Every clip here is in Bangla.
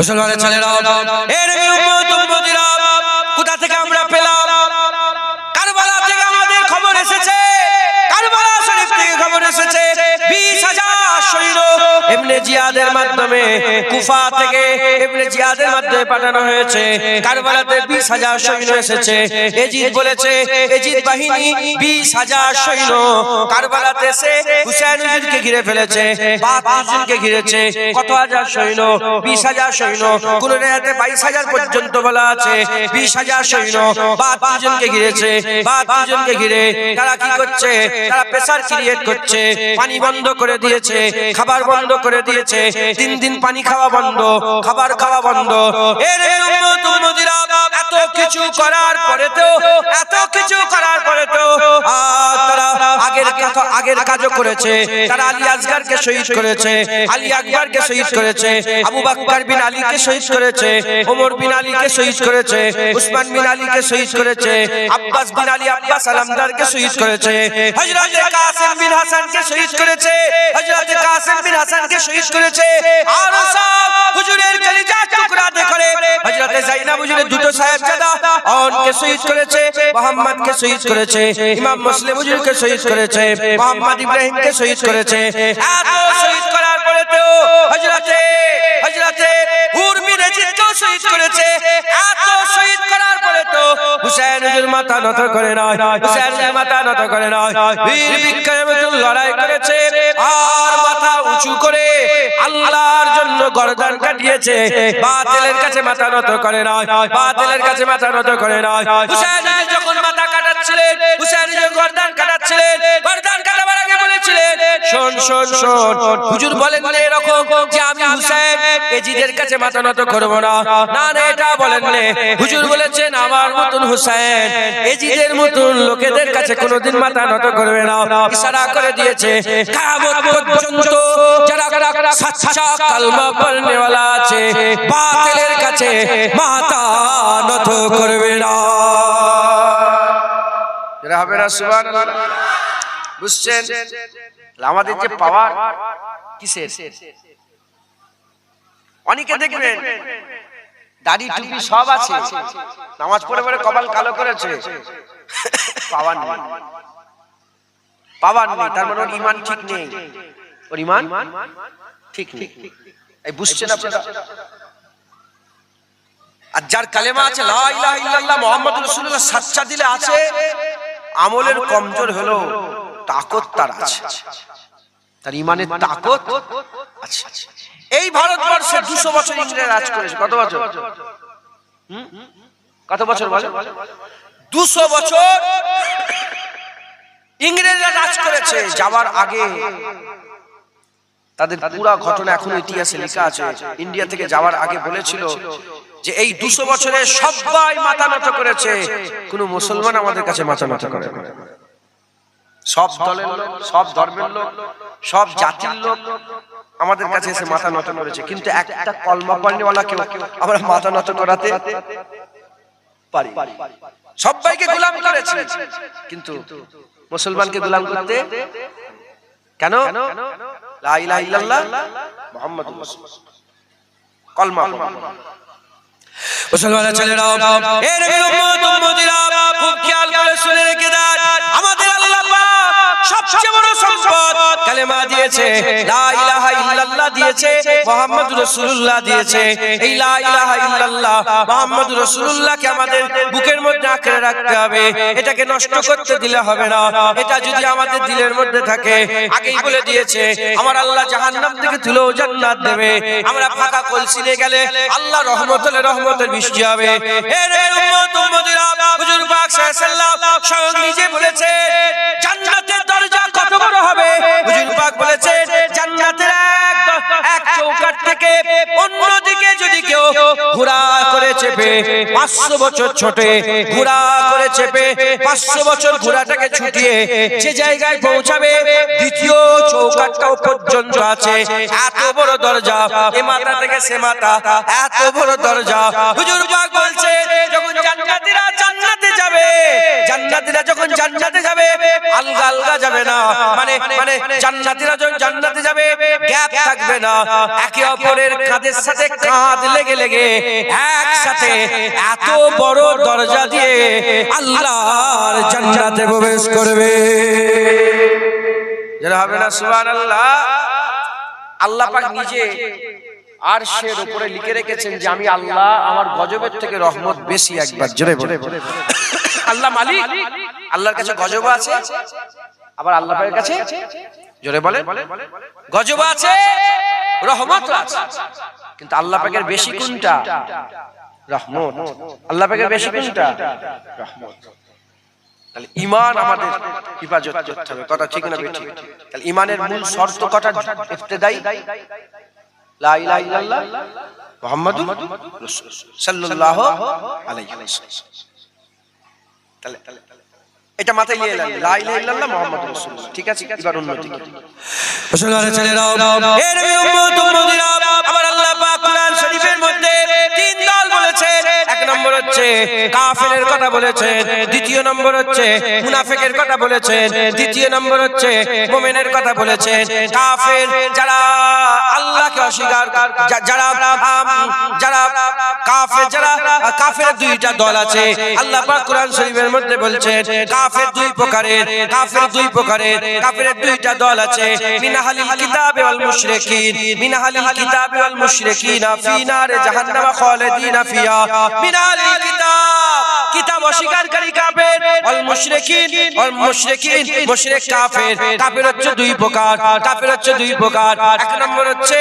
মুসলমানের ছেলেরা, এর উম্মতিরা, কোথা থেকে আমরা পেলাম? কারবালা থেকে আমাদের খবর এসেছে, কারবালা শরীফ থেকে খবর এসেছে 20,000 সৈন্য ইবনে জিয়াদের মাধ্যমে কুফা থেকে ইবনে জিয়াদের মাধ্যমে পাঠানো হয়েছে। কারবালাতে 20,000 সৈন্য এসেছে। এজিদ বলেছে, এজিদ বাহিনী 20,000 সৈন্য কারবালাতে এসে হুসাইন হুজুরকে ঘিরে ফেলেছে, বাদশাহকে ঘিরেছে। কত হাজার সৈন্য? 20,000 সৈন্য। কোন রাতে 22,000 পর্যন্ত বলা আছে। 20,000 সৈন্য বাদশাহকে ঘিরেছে। বাদশাহকে ঘিরে তারা কি করছে? তারা প্রেসার ক্রিয়েট করছে। পানি বন্ধ করে দিয়েছে, খাবার বন্ধ করে দিয়েছে। 3 দিন পানি খাওয়া বন্ধ, খাবার খাওয়া বন্ধ। এর উম্মতিরা, এত কিছু করার পরেও, এত কিছু করার পরেও তারা আগের কাজও করেছে। তারা আলী আসগরকে শহীদ করেছে, আলী আকবরকে শহীদ করেছে, আবু বকর বিন আলীকে শহীদ করেছে, ওমর বিন আলীকে শহীদ করেছে, উসমান বিন আলীকে শহীদ করেছে, আব্বাস বিন আলী আব্বাস আলমদারকে শহীদ করেছে, হযরত কাসিম বিন হাসানকে শহীদ করেছে, হযরত কাসিম বিন হাসানকে শহীদ করেছে। আর সব হুজুরের কলিজা টুকরা করে হযরত যায়েনব হুজুরের দুটো সাহেবজাদা অনকে শহীদ করেছে, মুহাম্মদকে শহীদ করেছে, ইমাম মুসলিম হুজুরকে শহীদ করেছে, মুহাম্মদ ইব্রাহিমকে শহীদ করেছে। এত শহীদ করার পরেও হযরতে হুর বিন ইয়াজিদকে শহীদ করেছে। এত শহীদ করার পরেও হুসাইন হুজুর মাথা নত করে না, হুসাইন হুজুর মাথা নত করে না। বীর বিক্রমতুল লড়াই করেছে আর মাথা উঁচু করে আল্লাহর জন্য গর্দান কাটিয়েছে। বাতিলের কাছে মাথা নত করে না, বাতিলের কাছে মাথা নত করে না। হুসাইন হুজুর যখন মাথা কাটাচ্ছিলেন, হুসাইন হুজুর গর্দান কাটাচ্ছিলেন, গর্দান কাটাবার আগে বলেছিলেন, শোন শোন শোন, হুজুর বলেন না এরকম যে আমি হুসাইন এজিদের কাছে মাথা নত করব না, না না, এটা বলেন না। হুজুর বলেছেন আমার মতন হুসাইন এজিদের মতন লোকেদের কাছে কোনোদিন মাথা নত করবে না। ইশারা করে দিয়েছে কিয়ামত পর্যন্ত যারা সচ্চা কালমা পড়নে ওয়ালা আছে বাতিলের কাছে মাথা নত করবে না। এরা হবে না, সুবহানাল্লাহ। বুঝছেন আমাদের যে পাওয়ার কিসের? অনেকে দেখবেন দাড়ি টুপি সব আছে, নামাজ পড়ে পড়ে কপাল কালো করেছে, পাওয়ার নেই, পাওয়ার নেই। তার মানে ওর ঈমান ঠিক নেই, ওর ঈমান ঠিক নেই। এই বুঝছেন আপনারা? আর যার কালেমা আছে লা ইলাহা ইল্লাল্লাহ মুহাম্মাদুর রাসূলুল্লাহ সাচ্চা দিলে আছে, আমলের কমজোর হলো তাকত তার আছে, তার ঈমানের তাকত আছে। এই ভারতবর্ষে 200 বছর ইংরেজ রাজ করেছে। কত বছর? কত বছর বলে? 200 বছর ইংরেজরা রাজ করেছে। যাওয়ার আগে তাদের পুরো ঘটনা এখনো ইতিহাসে লেখা আছে। ইন্ডিয়া থেকে যাওয়ার আগে বলেছিল যে এই 200 বছরে সবাই মাথা নত করেছে, কোন মুসলমান আমাদের কাছে মাথা নত করে না। সব দলের লোক, সব ধর্মের লোক, সব জাতির লোক আমাদের কাছে এসে মাথা নত করেছে, কিন্তু একটা কলমা পড়নেওয়ালা কেউ আমরা মাথা নত করাতে পারি? সবাইকে গোলাম করেছে, কিন্তু মুসলমানকে গোলাম করতে কেন? লা ইলাহা ইল্লাল্লাহ মুহাম্মাদুর রাসূলুল্লাহ কলমা। মুসলমানের ছেলেরা, এর উম্মতিরা খুব খেয়াল করে শুনে রেখে দেন, আমাদের আল্লাহ পাক সবচেয়ে বড় সম্পদ কালেমা দিয়েছে, লা ইলাহা ইল্লাল্লাহ দিয়েছে, মুহাম্মাদুর রাসূলুল্লাহ দিয়েছে। এই লা ইলাহা ইল্লাল্লাহ মুহাম্মাদুর রাসূলুল্লাহকে আমাদের বুকের মধ্যে আঁকড়ে রাখতে হবে, এটাকে নষ্ট করতে দিলে হবে না। এটা যদি আমাদের দিলের মধ্যে থাকে, আগেই বলে দিয়েছে আমার আল্লাহ জাহান্নাম থেকে তুলেও জান্নাত দেবে। আমরা ফাঁকা কলসি নিয়ে গেলে আল্লাহ রহমতের বৃষ্টি হবে। এর উম্মতিরা, হুজুর পাক সাল্লাল্লাহু আলাইহি ওয়াসাল্লাম স্বয়ং নিজে বলেছে জান্নাতের দরজা কত বড় হবে। হুজুর পাক বলেছে জান্নাতের এক চৌকাঠ থেকে অন্যদিকে যদি কেউ ঘোড়া করে চেপে 500 বছর ছোটে, ঘোড়া করে চেপে 500 বছর ঘোড়াটাকে ছুটিয়ে যে জায়গায় পৌঁছাবে, দ্বিতীয় চৌকাঠটাও পর্যন্ত আছে। এত বড় দরজা, এ মাথা থেকে সে মাথা, এত বড় দরজা। হুজুর পাক বলছে যখন জান্নাতীরা জান্নাতে যাবে জান্নাতীরা যখন জান্নাতে যাবে আলগা আলগা যাবে না, মানে মানে জান্নাতীরা যখন জান্নাতে যাবে গ্যাপ থাকবে না, একে অপরের কাঁধের সাথে কাঁধ লেগে লেগে একসাথে এত বড় দরজা দিয়ে আল্লাহর জান্নাতে প্রবেশ করবে। যারা হবে না সুবহানাল্লাহ। আল্লাহ পাক নিজে আরশের উপরে লিখে রেখেছেন যে আমি আল্লাহ, আমার গজবের থেকে রহমত বেশি। একবার জোরে বলে আল্লাহ মালিক, আল্লাহর কাছে গজব আছে, আবার আল্লাহ পাকের কাছে জোরে বলে গজব আছে, রহমত আছে। কিন্তু আল্লাহ পাকের বেশি কোনটা? রহমত। আল্লাহ পাকের বেশি কোনটা? রহমত। তাহলে ঈমান আমাদের হিফাজত করতে হবে, কথা ঠিক না বেঠিক? তাহলে ঈমানের মূল শর্ত কটা? ইবতিদাই লা ইলাহা ইল্লাল্লাহ মুহাম্মাদুর রাসূলুল্লাহ সাল্লাল্লাহু আলাইহি ওয়াসাল্লাম। তাহলে এটা মাথায় নিয়ে এলেন, লা ইলাহা ইল্লাল্লাহ মুহাম্মাদুর রাসূলুল্লাহ। ঠিক আছে, এবার অন্যদিকে মুসলমানের ছেলেরা, এ নবীর উম্মত উম্মতিরা, আমার আল্লাহ পাক কোরআন শরীফের মধ্যে তিন দল বলেছেন। এক নম্বর হচ্ছে কাফেরের কথা বলেছেন, দ্বিতীয় নম্বর হচ্ছে মুনাফিকের কথা বলেছেন, তৃতীয় নম্বর হচ্ছে মুমিনের কথা বলেছেন। কাফের যারা আল্লাহকে অস্বীকার, যারা কাফের, যারা কাফের দুইটা দল আছে। আল্লাহ পাক কোরআন শরীফের মধ্যে বলছেন কাফের দুই প্রকারের, কাফের দুই প্রকারের, কাফেরের দুইটা দল আছে। মিন আহলিল কিতাব ওয়াল মুশরিকিন, মিন আহলিল কিতাব ওয়াল মুশরিকিন ফি নারে জাহান্নাম খালিদিনা ফিহা। মিন আহলিল কিতাব, কিতাব অস্বীকারী কাফের, ওয়াল মুশরিকিন, ওয়াল মুশরিকিন মুশরিক কাফের। কাফের হচ্ছে দুই প্রকার, কাফের হচ্ছে দুই প্রকার। এক নম্বর হচ্ছে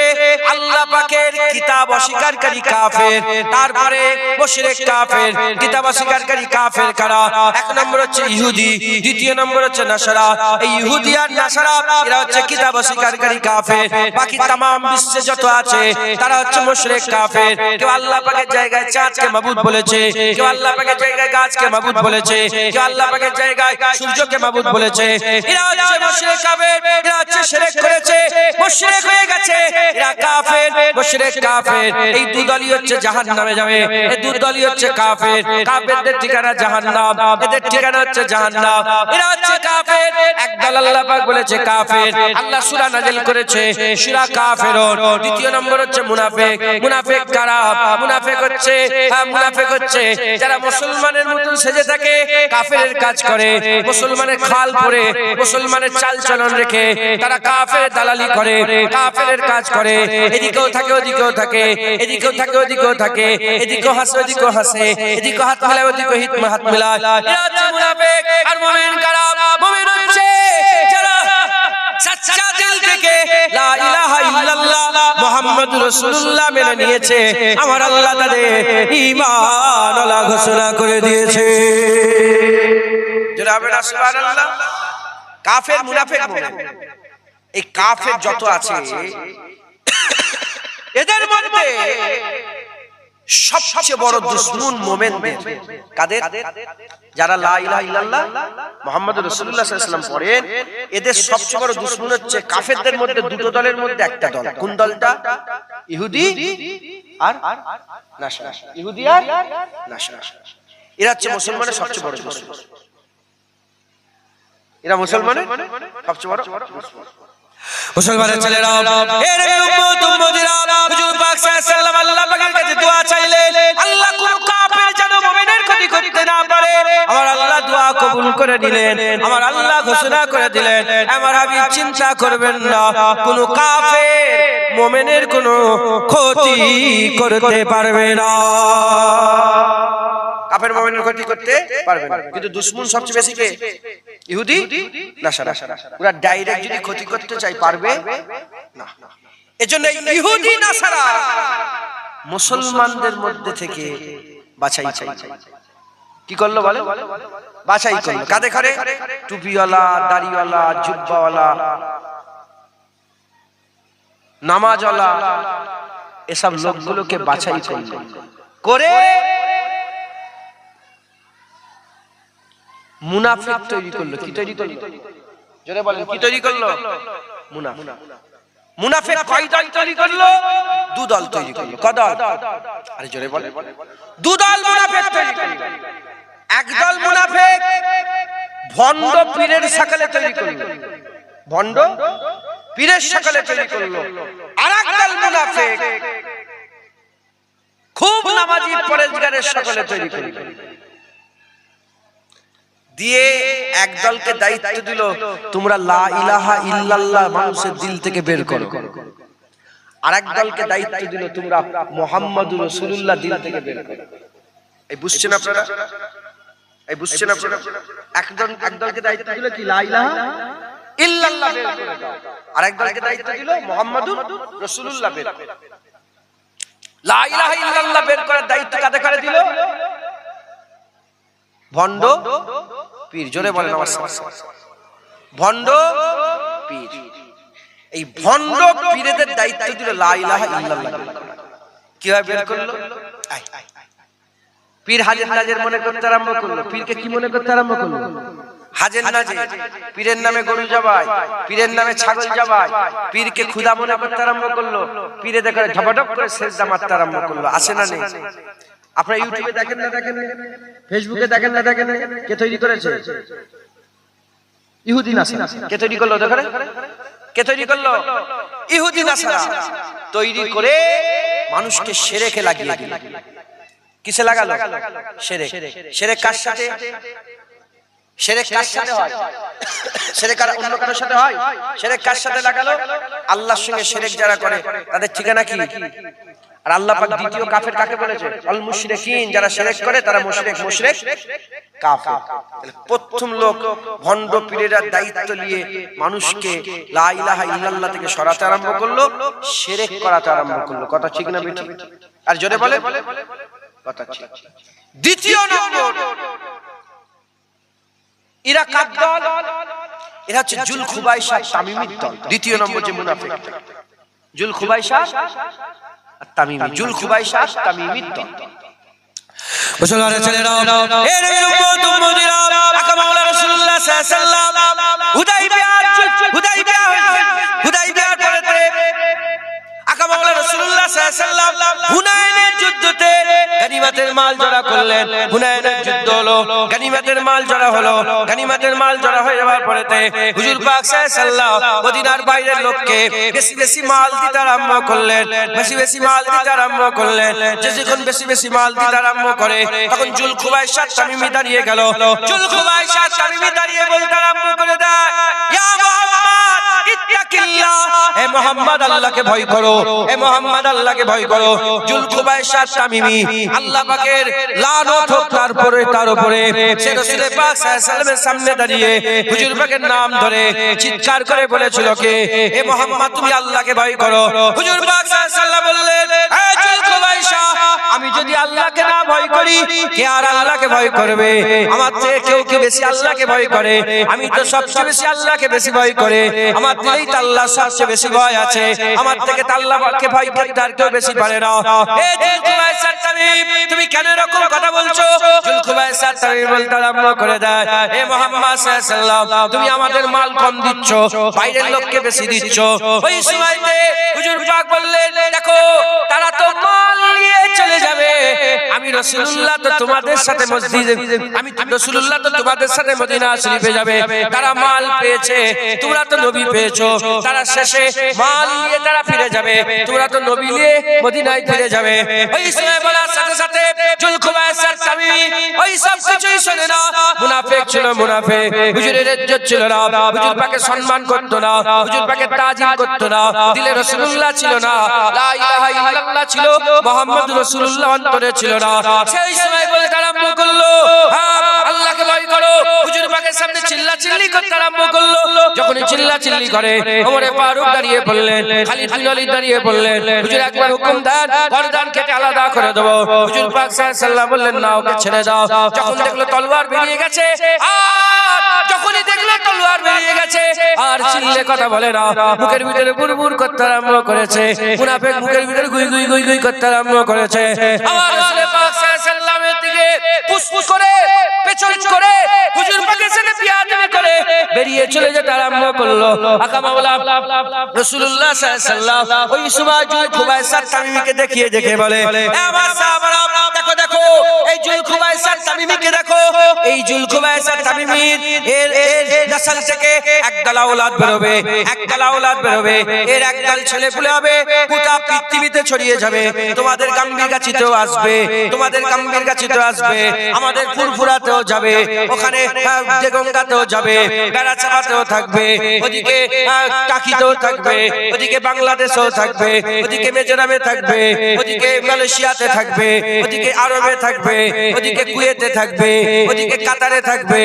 আল্লাহ পাকের কিতাব অস্বীকারী কাফের, তারপরে মুশরিক কাফের। কিতাব অস্বীকারী কাফের কারা? এক নম্বর হচ্ছে ইহুদি, দ্বিতীয় নম্বর হচ্ছে নাসারা। এই ইহুদি আর নাসারা এরা হচ্ছে কিতাব অস্বীকারী কাফের। বাকি तमाम বিশ্বে যত আছে তারা হচ্ছে মুশরিক কাফের। কেউ আল্লাহ পাকের জায়গায় চাঁদকে মাবুদ বলেছে, কেউ আল্লাহ পাকের জায়গায় গাছকে মাবুদ বলেছে, কেউ আল্লাহ পাকের জায়গায় সূর্যকে মাবুদ বলেছে। এরা হচ্ছে মুশরিক কাফের, এরা হচ্ছে শিরক করেছে, মুশরিক হয়ে গেছে, এরা কাফের, মুশরিক কাফের। এই দুদলই হচ্ছে জাহান্নামে যাবে, এই দুদলই হচ্ছে কাফের। কাফেরদের ঠিকানা জাহান্নাম, এদের ঠিকানা হচ্ছে জাহান্নাম। এরা হচ্ছে কাফের। একদল আল্লাহ পাক বলেছে কাফের, আল্লাহ সূরা নাযিল করেছে সূরা কাফিরুন। দ্বিতীয় নম্বর হচ্ছে মুনাফিক। মুনাফিক কারা? মুনাফিক হচ্ছে মুনাফিক হচ্ছে যারা মুসলমানের মতন সেজে থাকে, কাফেরের কাজ করে, মুসলমানের খাল পরে, মুসলমানের চালচলন রেখে তারা কাফের দালালি করে, কাফেরের কাজ করে। এদিকেও থাকে ওদিকেও থাকে, এদিকেও থাকে ওদিকেও থাকে, এদিকেও হাসে ওদিকেও হাসে, এদিকেও হাত মেলায় ওদিকেও হাত মেলায়। এরা হচ্ছে মুনাফিক। আর মুমিন কারা? মুমিন হচ্ছে যারা সচ্চা দিল থেকে লা ইলাহা ইল্লাল্লাহ মুহাম্মাদুর রাসূলুল্লাহ মেনে নিয়েছে। আমার আল্লাহ তাদের ঈমান ওয়ালা ঘোষণা করে দিয়েছে। যারা বলে সুবহানাল্লাহ। কাফের, মুনাফিক, মুমিন, এই কাফের যত আছে এদের মধ্যে সবচেয়ে বড় দুশমন মুমিনদের। কাদের? যারা লা ইলাহা ইল্লাল্লাহ মুহাম্মাদুর রাসূলুল্লাহ সাল্লাল্লাহু আলাইহি ওয়াসাল্লাম পড়েন, এদের সবচেয়ে বড় দুশমন হচ্ছে কাফেরদের মধ্যে দুটো দলের মধ্যে একটা দল। কোন দলটা? ইহুদি আর নাসারা। ইহুদি আর নাসারা, এরা হচ্ছে মুসলমানের সবচেয়ে বড় দুশমন। এরা মুসলমানের সবচেয়ে বড় দুশমন। মুসলমানের ছেলেরা, এর উম্মত উম্মতিরা, হুজুর পাক সাল্লাল্লাহু আলাইহি ওয়াসাল্লাম আল্লাহ পাকের কাছে দোয়া চাইলেন, আল্লাহ কোন কাফের যেন মুমিনের ক্ষতি করতে না পারে। আমার আল্লাহ দোয়া কবুল করে নিলেন। আমার আল্লাহ ঘোষণা করে দিলেন, আমার হাবিব চিন্তা করবেন না, কোন কাফের মুমিনের কোন ক্ষতি করতে পারবে না। কাফের মুমিনের ক্ষতি করতে পারবে না। কিন্তু দুশমন সবচেয়ে বেশি কে? ইহুদি, নাসারা। ওরা ডাইরেক্ট যদি ক্ষতি করতে চায় পারবে না। এজন্য ইহুদি নাসারা মুসলমানদের মধ্যে থেকে বাছাই চাই। কি করলো বলে? বাছাই করলো। কাঁধে করে টুপিওয়ালা, দাড়িওয়ালা, জুব্বাওয়ালা, নামাজওয়ালা, এসব লোকগুলোকে বাছাই করলো করে মুনাফিক তৈরি করলো। কি তৈরি করলো? জোরে বলেন, কি তৈরি করলো? মুনাফিক। মুনাফিক কয় দল তৈরি করলো? দু দল তৈরি করলো। কয় দল? আরে জোরে বলেন। দু দল মুনাফিক তৈরি করলো। একদল মুনাফিক ভণ্ড পীরের শাকালে তৈরি করলো, ভণ্ড পীরের শাকালে তৈরি করলো। আর একদল মুনাফিক খুব নামাজি পরেজগারের শাকালে তৈরি করলো। দিয়ে একদলকে দায়িত্ব দিল, তোমরা লা ইলাহা ইল্লাল্লাহ মানুষের দিল থেকে বের করো। আর একদলকে দায়িত্ব দিল, তোমরা মুহাম্মাদুর রাসূলুল্লাহ দিল থেকে বের করো। এই বুঝছেন আপনারা? এই বুঝছেন আপনারা? একদলকে দায়িত্ব দিল কি লা ইলাহা ইল্লাল্লাহ বের করে দাও, আর একদলকে দায়িত্ব দিল মুহাম্মাদুর রাসূলুল্লাহ বের করো। লা ইলাহা ইল্লাল্লাহ বের করার দায়িত্ব কাদের করে দিল? ভণ্ড পীর। জোরে বলেন আমার সাথে, ভণ্ড পীর। এই ভণ্ড পীরদের দায়িত্ব দিল লা ইলাহা ইল্লাল্লাহ। কিভাবে বের করলো? পীর হাজের নাজের মনে করতে আরম্ভ করলো। পীরকে কি মনে করতে আরম্ভ করলো? হাজের নাজে। পীরের নামে গরু জবাই, পীরের নামে ছাগল জবাই, পীরকে খুদা মনে করতে আরম্ভ করলো। পীরে দেখে ঝপাঝপ করে সেজদা মারতে আরম্ভ করলো। আসে না নেই? আপনারা ইউটিউবে দেখেন না, দেখেন ফেসবুকে দেখেন না, দেখেন কে তৈরি করেছে? ইহুদি নাসারা। কে তৈরি করলো? দেখেন কে তৈরি করলো? ইহুদি নাসারা তৈরি করে মানুষকে শিরকে লাগিয়ে দিল। কিসে লাগালো? শিরক। শিরক কার সাথে? শিরক কার সাথে হয়? শিরক আর অন্য কারোর সাথে হয়? শিরক কার সাথে লাগালো? আল্লাহর সঙ্গে শিরক যারা করে তাদের ঠিকানা কি? আর আল্লাহ পাক দ্বিতীয় কাফের কাকে বলেছে? আল মুশরিকিন। যারা শিরক করে তারা মুশরিক, মুশরিক কাফের। প্রথম লোক ভণ্ড পীরেরা দায়িত্ব নিয়ে মানুষকে লা ইলাহা ইল্লাল্লাহ থেকে সরাতে আরম্ভ করলো, শিরক করাতে আরম্ভ করলো। কথা ঠিক না বেঠিক? আর জোরে বলে কথা ঠিক। দ্বিতীয় নম্বর, এরা কার দল? এরা হচ্ছে জুল খুবাইশা তামিমির দল। দ্বিতীয় নম্বর যে মুনাফিক, জুল খুবাইশা তামিমি। জুল খুবাইশা তামিমির দল। মুসলমানের ছেলেরা, এ নবীর উম্মত উম্মতিরা, আকা মাওলা রাসূলুল্লাহ সাল্লাল্লাহু আলাইহি ওয়াসাল্লাম হুদাইবিয়ার পরেতে আকা মাওলা রাসূলুল্লাহ সাল্লাল্লাহু আলাইহি ওয়াসাল্লাম হুনাইনের যুদ্ধতে গনিমতের মাল জড়া করলেন। হুনাইনের যুদ্ধ হলো, গনিমতের মাল জড়া হলো। গনিমতের মাল জড়া হয়ে যাওয়ার পরেতে হুজুর পাক সাল্লাল্লাহু আলাইহি ওয়াসাল্লাম মদিনার বাইরের লোককে বেশি বেশি মাল দিতে আরম্ভ করলেন। বেশি বেশি মাল দিতে আরম্ভ করলেন। যখন বেশি বেশি মাল দিতে আরম্ভ করে তখন জুল খুবাইশা তামিমি দাঁড়িয়ে গেল। জুল খুবাইশা তামিমি দাঁড়িয়ে বলতে আরম্ভ করে দেয়, ইয়া মুহাম্মদ ইত্তাকিল্লাহ, হে মুহাম্মদ আল্লাহকে ভয় করো, হে মুহাম্মদ আল্লাহকে ভয় করো। জুল খুবাইশা তামিমি আল্লাহ পাকের লানত হোক তার উপরে, সে রাসূল পাক সাল্লাল্লাহু আলাইহি ওয়াসাল্লামের সামনে দাঁড়িয়ে হুজুর পাকের নাম ধরে চিৎকার করে বলেছিল, কে? হে মুহাম্মদ তুমি আল্লাহকে ভয় করো। হুজুর পাক সাল্লাল্লাহু আলাইহি ওয়াসাল্লাম বললেন, হে জুল খুবাইশা, আমি যদি আল্লাহকে না ভয় করি কে আর আল্লাহকে ভয় করবে? আমার থেকে কেউ কি বেশি আল্লাহকে ভয় করে? আমি তো সবচেয়ে বেশি আল্লাহকে বেশি ভয় করে। আমার দিলেই তো আল্লাহ সবচেয়ে বেশি ভয় আছে। আমার থেকে তো আল্লাহকে ভয় করতে আর কেউ বেশি পারে না। হে জুল খুবাইশা তামিম, তুমি কেন এরকম কথা বলছো? জুল খুবাইশা তামিম বলতে আরম্ভ করে দেয়, হে মুহাম্মদ সাল্লাল্লাহু আলাইহি ওয়াসাল্লাম, তুমি আমাদের মাল কম দিচ্ছ, বাইরের লোককে বেশি দিচ্ছ। ওই সময়তে হুজুর পাক বললেন, দেখো তারা তো মাল নিয়ে চলে যাবে, আমি রাসূলুল্লাহ তো তোমাদের সাথে মসজিদে, আমি রাসূলুল্লাহ তো তোমাদের সাথে মদিনা শরীফে যাবে। তারা মাল পেয়েছে, তোমরা তো নবী পেয়েছো। তারা শেষে মাল নিয়ে তারা ফিরে যাবে, তোমরা তো নবী নিয়ে মদিনায় ফিরে যাবে। ওই সময় বলার সাথে সাথে জুল খুবাইশা তামিমি ওই সব কিছুই শুনে না। মুনাফিক ছিল, মুনাফিক। হুজুরের ইজ্জত ছিল না, হুজুর পাকে সম্মান করতো না, হুজুর পাকে তাজিম করতো না। দিলে রাসূলুল্লাহ ছিল না, লা ইলাহা ইল্লাল্লাহ ছিল, মুহাম্মদুর রাসূলুল্লাহ অন্তরে ছিল না। সেই সময় বলতে আরম্ভ করলো, আল্লাহকে ভয় করো। হুজুর পাকের সামনে চিল্লাচিল্লি করতে আরম্ভ করলো। যখন চিল্লাচিল্লি করে ওমর ফারুক দাঁড়িয়ে পড়লেন, খালিদ বিন ওয়ালিদ দাঁড়িয়ে পড়লেন। হুজুর একবার হুকুম দেন, গর্দান কেটে আলাদা করে দেবো। হুজুর পাক সাল্লাল্লাহু আলাইহি ওয়াসাল্লাম বললেন, না, ওকে ছেড়ে দাও। যখন দেখলো তলোয়ার বেরিয়ে গেছে, আর যখনই দেখলো তলোয়ার বেরিয়ে গেছে, আর চিল্লে কথা বলে না, মুখের ভিতরে বুরবুর করতে আরম্ভ করেছে। মুনাফিক মুখের ভিতরে গুই গুই গুই গুই করতে আরম্ভ করেছে। আমার রাসূল পাক সাল্লাল্লাহু আলাইহি ওয়াসাল্লামের দিকে ফুসফুস করে, পেছন করে, হুজুর পাকের সাথে বিয়াদবি করে বেরিয়ে চলে যেতে আরম্ভ করলো। আকা মাওলা রাসূলুল্লাহ সাল্লাল্লাহু আলাইহি ওয়াসাল্লাম ওই সময় জুল খুবাইশা তামিমিকে দেখিয়ে দেখে বলে, এ আমার সাহাবারা, দেখো দেখো এই জুলখুবাইসার তামিমিকে দেখো, এই জুলখুবাইসার তামিমির এর নসল থেকে একদল আওলাদ বেরোবে, একদল আওলাদ বেরোবে, এর একদল ছেলে পুলে হবে, গোটা পৃথিবীতে ছড়িয়ে যাবে। তোমাদের গাম্ভীরগাছিতেও আসবে, তোমাদের গাম্ভীরগাছিতেও আসবে, আমাদের ফুরফুরাতেও যাবে, ওখানে দেগঙ্গাতেও যাবে, বেড়াচাপাতেও থাকবে, ওদিকে টাকিতেও থাকবে, ওদিকে বাংলাদেশেও থাকবে, ওদিকে মিজোরামে থাকবে, ওদিকে মালয়েশিয়াতে থাকবে, ওদিকে আরবে থাকবে, ওদিকে কুয়েতে থাকবে, ওদিকে কাতারে থাকবে,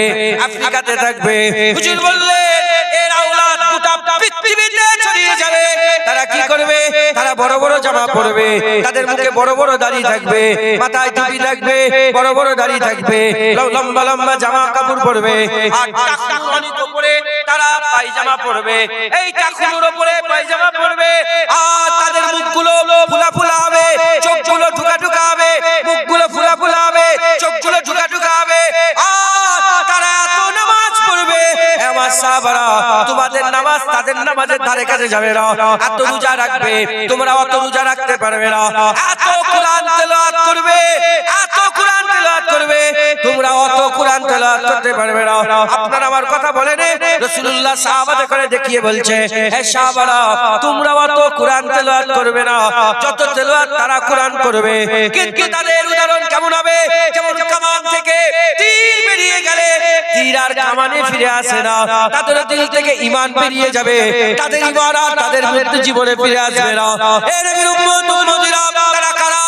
আফ্রিকাতে থাকবে। হুজুর বললেন এর আওলাদ গোটা পৃথিবীতে ছড়িয়ে যাবে। তারা কি করবে? তারা বড় বড় জামা পরবে, তাদের মুখে বড় বড় দাড়ি থাকবে, মাথায় টুপি থাকবে, বড় বড় দাড়ি থাকবে, লম্বা লম্বা জামা কাপড় পরবে, আর টাকুর উপরে তারা পায়জামা পরবে, এই টাকুর উপরে পায়জামা পরবে, আর তাদের মুখগুলো ফুলা ফুলা হবে, চোখগুলো ঢুকা ঢুকা হবে, মুখগুলো ফুলা ফুলা হবে, চোখগুলো ঢুকা ঢুকা হবে, আর তারা এত নামাজ পড়বে। আমার সাহাবারা, তোমাদের নামাজ তাদের নামাজের ধারে কাছে যাবে না। এত রোজা রাখবে, তোমরা অত রোজা রাখতে পারবে না। এত কোরআন তেলাওয়াত করবে, এত কোরআন তেলাওয়াত করবে, তোমরা অত কোরআন তেলাওয়াত করতে পারবে না। আপনারা আমার কথা বলেন, রাসূলুল্লাহ সাহাবাদের করে দেখিয়ে বলছে, হে সাহাবারা, তোমরা অত কোরআন তেলাওয়াত করবে না যত তেলাওয়াত তারা কোরআন করবে। কিন্তু তাদের উদাহরণ কেমন হবে? যেমন কামান থেকে তীর বেরিয়ে গেলে তীর আর কামানে ফিরে আসে না, তাদের দিল থেকে ঈমান বেরিয়ে যাবে, তাদের ঈমান আর তাদের মৃত্যু জীবনে ফিরে আসবে না। এর উম্মত উম্মতিরা তারা কারা?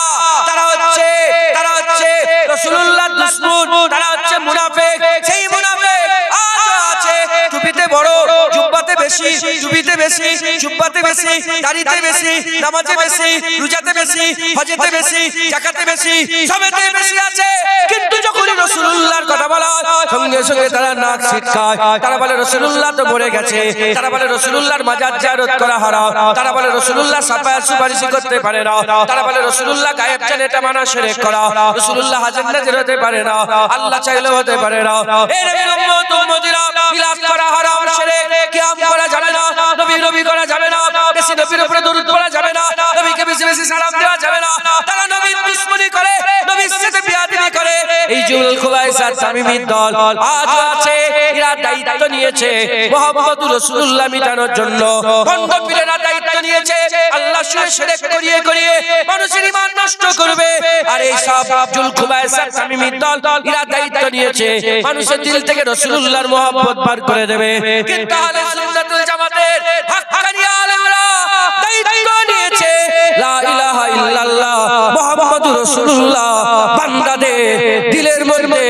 তারা হচ্ছে রাসূলুল্লাহর দুশমন, তারা হচ্ছে মুনাফিক। সেই মুনাফিক আজ আছে টুপিতে বড়, জুব্বাতে বেশি, টুপিতে বেশি, জুব্বাতে বেশি, দাড়িতে বেশি, নামাজে বেশি, রোজাতে বেশি, হজেতে বেশি, যাকাতে বেশি, সবেতে বেশি আছে। কিন্তু যখন রাসূলুল্লাহর কথা বলা সঙ্গে সঙ্গে তারা নাক ছিটকায়, তারা বলে রাসূলুল্লাহ তো মরে গেছে, তারা বলে রাসূলুল্লাহর মাজার জিয়ারত করা হারাম, তারা বলে রাসূলুল্লাহ সাফায়াত সুপারিশ করতে পারে না, তারা বলে রাসূলুল্লাহ গায়েব জানে এটা মানা শিরক করা, রাসূলুল্লাহ হাজির নাজির হতে পারে না, আল্লাহ চাইলেও হতে পারে না। এই উম্মত উম্মতিরা মিলাদ করা হারাম, শিরক, কিয়াম করা যাবে না, নবী করা যাবে না, বেশি নবীর উপরে দরুদ পড়া যাবে না, নবীকে বেশি বেশি সালাম দেওয়া যাবে না, তারা নবীর দুশমনি করে, নবীর সাথে বিয়াদবি করে। এই জুলখুবাইসার তামিমির দল আজ আছে, এরা দায়িত্ব নিয়েছে মুহাম্মদুর রাসূলুল্লাহ মিটানোর জন্য। ভণ্ড পীরেরা দায়িত্ব নিয়েছে আল্লাহর সঙ্গে শিরক করিয়ে করিয়ে মানুষের ঈমান নষ্ট করবে। আর এই সব জুলখুবাইসার তামিমির দল এরা দায়িত্ব নিয়েছে মানুষের দিল থেকে রাসূলুল্লাহর মুহাব্বত বার করে দেবে। কিন্তু আহলে সুন্নাতুল জামাতের হক্কানি আলেমরা দায়িত্ব নিয়েছে লা ইলাহা ইল্লাল্লাহ মুহাম্মাদুর রাসূলুল্লাহ বান্দাদের দিলের মধ্যে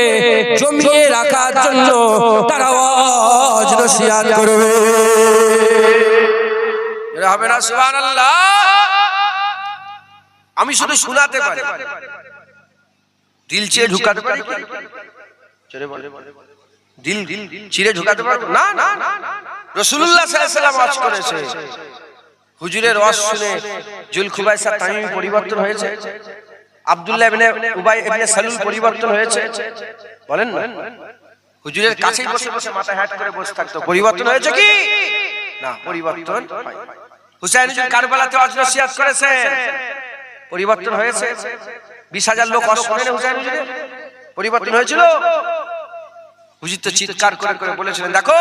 জমিয়ে রাখার জন্য তারা ওয়াজ নসিহত করবে। এরা হবে না? সুবহানাল্লাহ। আমি শুধু শোনাতে পারি, দিল চিরে ঢুকাতে পারি? দিল চিরে ঢুকাতে পারবো না? না, রাসূলুল্লাহ সাল্লাল্লাহু আলাইহি ওয়াসাল্লাম ওয়াজ করেছে। হুজুরের ওয়াজ শুনে জুলখুবাইসার তামিমি পরিবর্তন হয়েছে, আব্দুল্লাহ ইবনে উবাই ইবনে সালুল পরিবর্তন হয়েছে। বলেন না, হুজুরের কাছেই বসে বসে মাথা হ্যাট করে বসে থাকতো, পরিবর্তন হয়েছে কি না? পরিবর্তন। হুসাইন হুজুর কারবালাতে ওয়াজ নসিহত করেছে, পরিবর্তন হয়েছে। 20,000 লোক ওয়াজ শুনেন হুসাইন হুজুরের, পরিবর্তন হয়েছিল। হুজুর তো চিৎকার করে করে বলেছিলেন, দেখো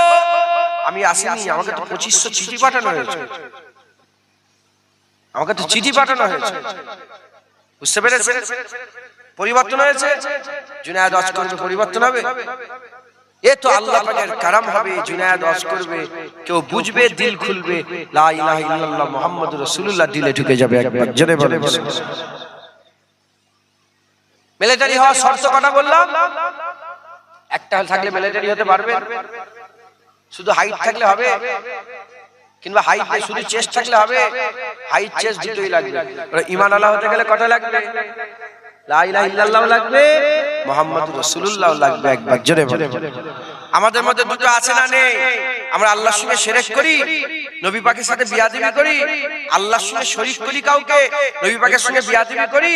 আমি আসিনি, আমাকে তো 2500 চিঠি পাঠানো হয়েছে, আমাকে তো চিঠি পাঠানো হয়েছে। বুঝতে পেরেছেন? পরিবর্তন হয়েছে। জুনায়েদ ওয়াজ করবে, পরিবর্তন হবে। এ তো আল্লাহ পাকের কারাম হবে। জুনায়েদ ওয়াজ করবে, কেউ বুঝবে, দিল খুলবে, লা ইলাহা ইল্লাল্লাহ মুহাম্মাদুর রাসূলুল্লাহ দিলে ঢুকে যাবে। একবার জোরে বলেন। মিলিটারি হওয়ার শর্ত কথা বললাম, একটা থাকলে মিলিটারি হতে পারবে। শুধু হাইট থাকলে হবে? কিংবা হাইট নেই, শুধু চেস্ট থাকলে হবে? হাইট চেস্ট দুটোই লাগবে। ঈমান আল্লাহ হতে গেলে কটা লাগবে? লা ইলাহা ইল্লাল্লাহ লাগবে, মুহাম্মাদুর রাসূলুল্লাহ লাগবে। একবার জোরে বলেন। আমাদের মধ্যে দুটো আছে না নেই? আমরা আল্লাহর সঙ্গে শিরক করি, নবী পাকের সাথে বিয়াদবি করি, আল্লাহর সঙ্গে শরীক করি কাউকে, নবী পাকের সঙ্গে বিয়াদবি করি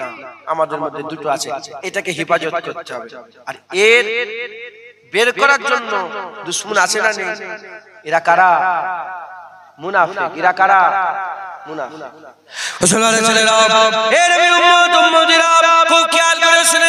না। আমাদের মধ্যে দুটো আছে, এটাকে হেফাজত করতে হবে। আর এর বের করার জন্য দুশমন আছে না নেই? এরা কারা? মুনাফিক। এরা কারা? মুনাফিক। মুসলমানের ছেলেরা, এর উম্মত উম্মতিরা খুব খেয়াল করে শুনে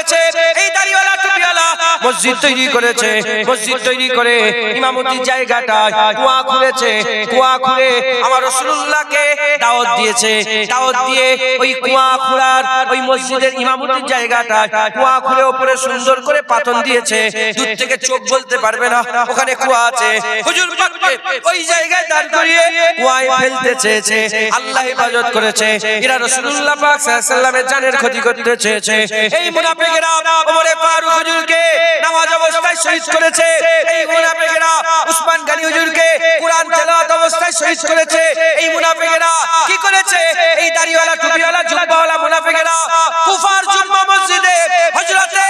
করেছে এই দাড়িওয়ালা টুপিওয়ালা মসজিদ তৈরি করেছে মসজিদ তৈরি করে ইমামতির জায়গাটায় কুয়া খুঁড়েছে কুয়া খুঁড়ে আমার রাসূলুল্লাহকে দাওয়াত দিয়েছে দাওয়াত দিয়ে ওই কুয়া খুঁড়ার ওই মসজিদের ইমামতির জায়গাটায় কুয়া খুঁড়ে উপরে সুন্দর করে পাথর দিয়েছে দূর থেকে চোখ বলতে পারবে না ওখানে কুয়া আছে হুজুর পাককে ওই জায়গায় দাঁড় করিয়ে কুয়ায় ফেলতে চেয়েছে আল্লাহ হেফাজত করেছে এরা রাসূলুল্লাহ পাক সাল্লাল্লাহু আলাইহি ওয়াসাল্লামের জানের ক্ষতি করতে চেয়েছে এই মুনাফিকরা ওমর ফারুক হুজুরকে নামাজ অবস্থায় শহীদ করেছে এই মুনাফিকরা উসমান গনি হুজুরকে কুরআন তেলাওয়াত অবস্থায় শহীদ করেছে এই মুনাফিকরা কি করেছে এই দাড়িওয়ালা টুপিওয়ালা জুব্বাওয়ালা মুনাফিকরা কুফার জুম্মা মসজিদে হযরতে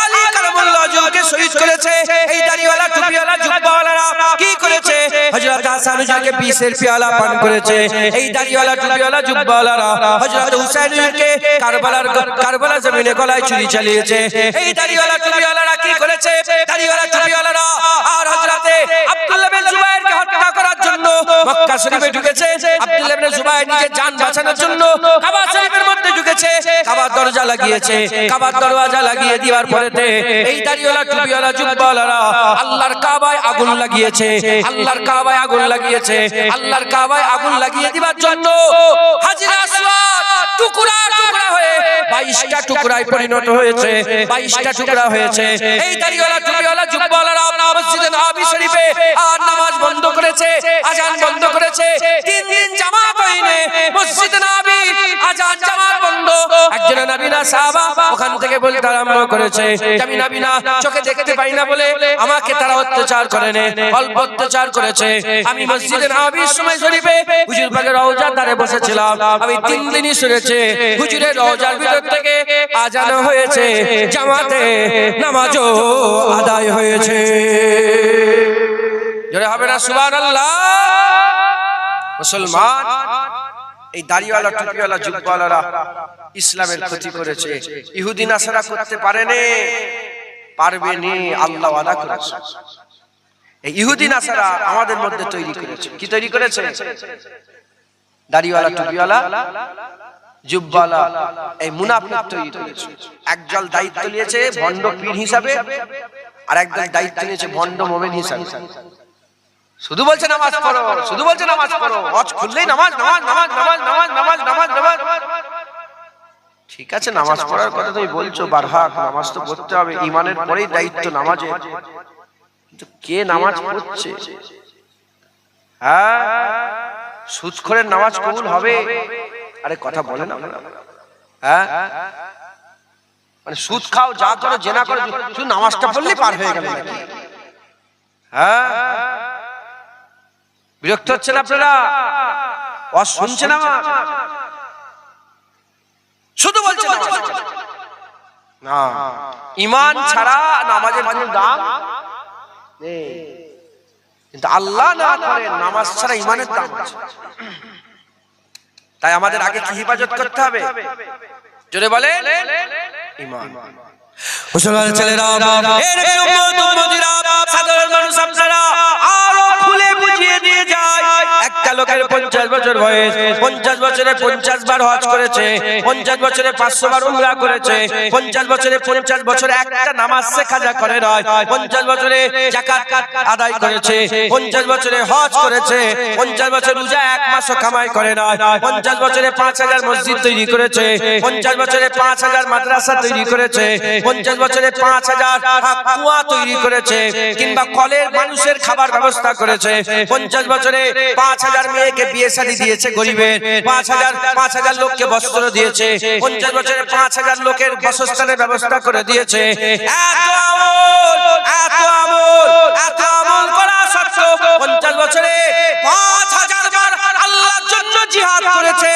আলী কারামাল্লাহু ওয়াজহুকে শহীদ করেছে এই দাড়িওয়ালা টুপিওয়ালা জুব্বাওয়ালারা কি করেছে হযরত হাসান হুজুরকে বিষের পেয়ালা পান করেছে এই দাড়িওয়ালা টুপিওয়ালা জুব্বাওয়ালারা হযরত হুসাইন হুজুরকে কারবালা জমিনে গলায় ছুরি চালিয়েছে এই দাড়িওয়ালা টুপিওয়ালারা কি করেছে দাড়িওয়ালা টুপিওয়ালারা আর হযরতে আব্দুল্লাহ বিন জুবাইরকে হত্যা করার জন্য মক্কা শরীফে ঢুকেছে আব্দুল্লাহ বিন জুবাইর নিজের জান বাঁচানোর জন্য কাবা শরীফের মধ্যে ঢুকেছে কাবার দরজা লাগিয়েছে কাবার দরওয়াজা লাগিয়ে দেওয়ার পরেতে এই দাড়িওয়ালা টুপিওয়ালা জুব্বাওয়ালারা আল্লাহর কাবায় আগুন লাগিয়েছে আল্লাহর কাবায় আগুন লাগিয়েছে আল্লাহর কাবায় আগুন লাগিয়ে দেওয়ার জন্য হাজরে আসওয়াদ টুকরা টুকরা হয়ে 22টা টুকরায় পরিণত হয়েছে 22টা টুকরা হয়েছে এই দাড়িওয়ালা টুপিওয়ালা জুব্বাওয়ালারা মসজিদে নববী শরীফে আর নামাজ বন্ধ করেছে আজান বন্ধ করেছে 3 দিন জামাত হয়নি মসজিদে নববী আজান জামাত বন্ধ একজন নবীনা সাহাবা ওখান থেকে বলতে আরম্ভ করেছে আমি নবীনা চোখে দেখতে পাই না বলে আমাকে তারা অত্যাচার করেনি অল্প অত্যাচার করেছে আমি মসজিদে নববীর সময় শরীফে হুজুর পাকের রওজার ধারে বসেছিলাম আমি 3 দিনই শুনেছি হুজুরের রওজার ভিতর থেকে আজান হয়েছে জামাতে নামাজও আদায় হয়েছে জোরে হবে না সুবহানাল্লাহ মুসলমান এই দাড়িওয়ালা টুপিওয়ালা জুব্বাওয়ালারা ইসলামের ক্ষতি করেছে ইহুদি নাসারা করতে পারেনি পারবে নি আল্লাহ ওয়াদা করেছে এই ইহুদি নাসারা আমাদের মধ্যে তৈরি করেছে কি তৈরি করেছে দাড়িওয়ালা টুপিওয়ালা জুব্বাওয়ালা এই মুনাফিক তৈরি করেছে একদল দায়িত্ব নিয়েছে ভণ্ড পীর হিসাবে আর একদল দায়িত্ব নিয়েছে ভণ্ড মুমিন হিসাবে শুধু বলছে নামাজ পড়ো শুধু বলছে নামাজ পড়ো ওয়াজ খুললেই নামাজ নামাজ নামাজ নামাজ নামাজ নামাজ নামাজ নামাজ ঠিক আছে নামাজ পড়ার কথা তুমি বলছো বারহাক নামাজ তো পড়তে হবে ঈমানের পরেই দায়িত্ব নামাজের কিন্তু কে নামাজ পড়ছে হ্যাঁ সুদখোরের নামাজ কবুল হবে আরে কথা বলে না হ্যাঁ মানে সুদ খাও যা করো জেনা করো শুধু নামাজটা পড়লেই পার হয়ে গেল হ্যাঁ বিরক্ত হচ্ছেন আপনারা ওয়াজ শুনছেন আমার শুধু বলছেন না ঈমান ছাড়া নামাজের কোনো দাম নেই কিন্তু আল্লাহ না করে নামাজ ছাড়া ঈমানের দাম আছে তাই আমাদের আগে কি হিফাজত করতে হবে জোরে বলেন ঈমান মুসলমান ছেলেরা এর উম্মত উম্মতিরা সাধারণ মানুষ আপনারা আরো খুলে বুঝিয়ে দিয়ে যায় একটা লোকের 50 বছর বয়স 50 বছরে 50 বার হজ করেছে 50 বছরে 500 বার উমরা করেছে 50 বছরে 50 বছরে একটা নামাজ শেখা করে নয় 50 বছরে যাকাত আদায় করেছে 50 বছরে হজ করেছে 50 বছর রোজা এক মাসও কামাই করে নয় 50 বছরে 5000 মসজিদ তৈরি করেছে 50 বছরে 5000 মাদ্রাসা তৈরি করেছে 50 বছরে 5000 কুয়া তৈরি করেছে কিংবা কলের মানুষের খাবার ব্যবস্থা করেছে 50 বছরে 5000 মেয়েকে বিয়ে শাদী দিয়েছে গরিবের 5000 লোককে বস্ত্র দিয়েছে 50 বছরে 5000 লোকের বাসস্থানের ব্যবস্থা করে দিয়েছে এত আমল করা সত্ত্বেও 50 বছরে 5000 বার আল্লাহর জন্য জিহাদ করেছে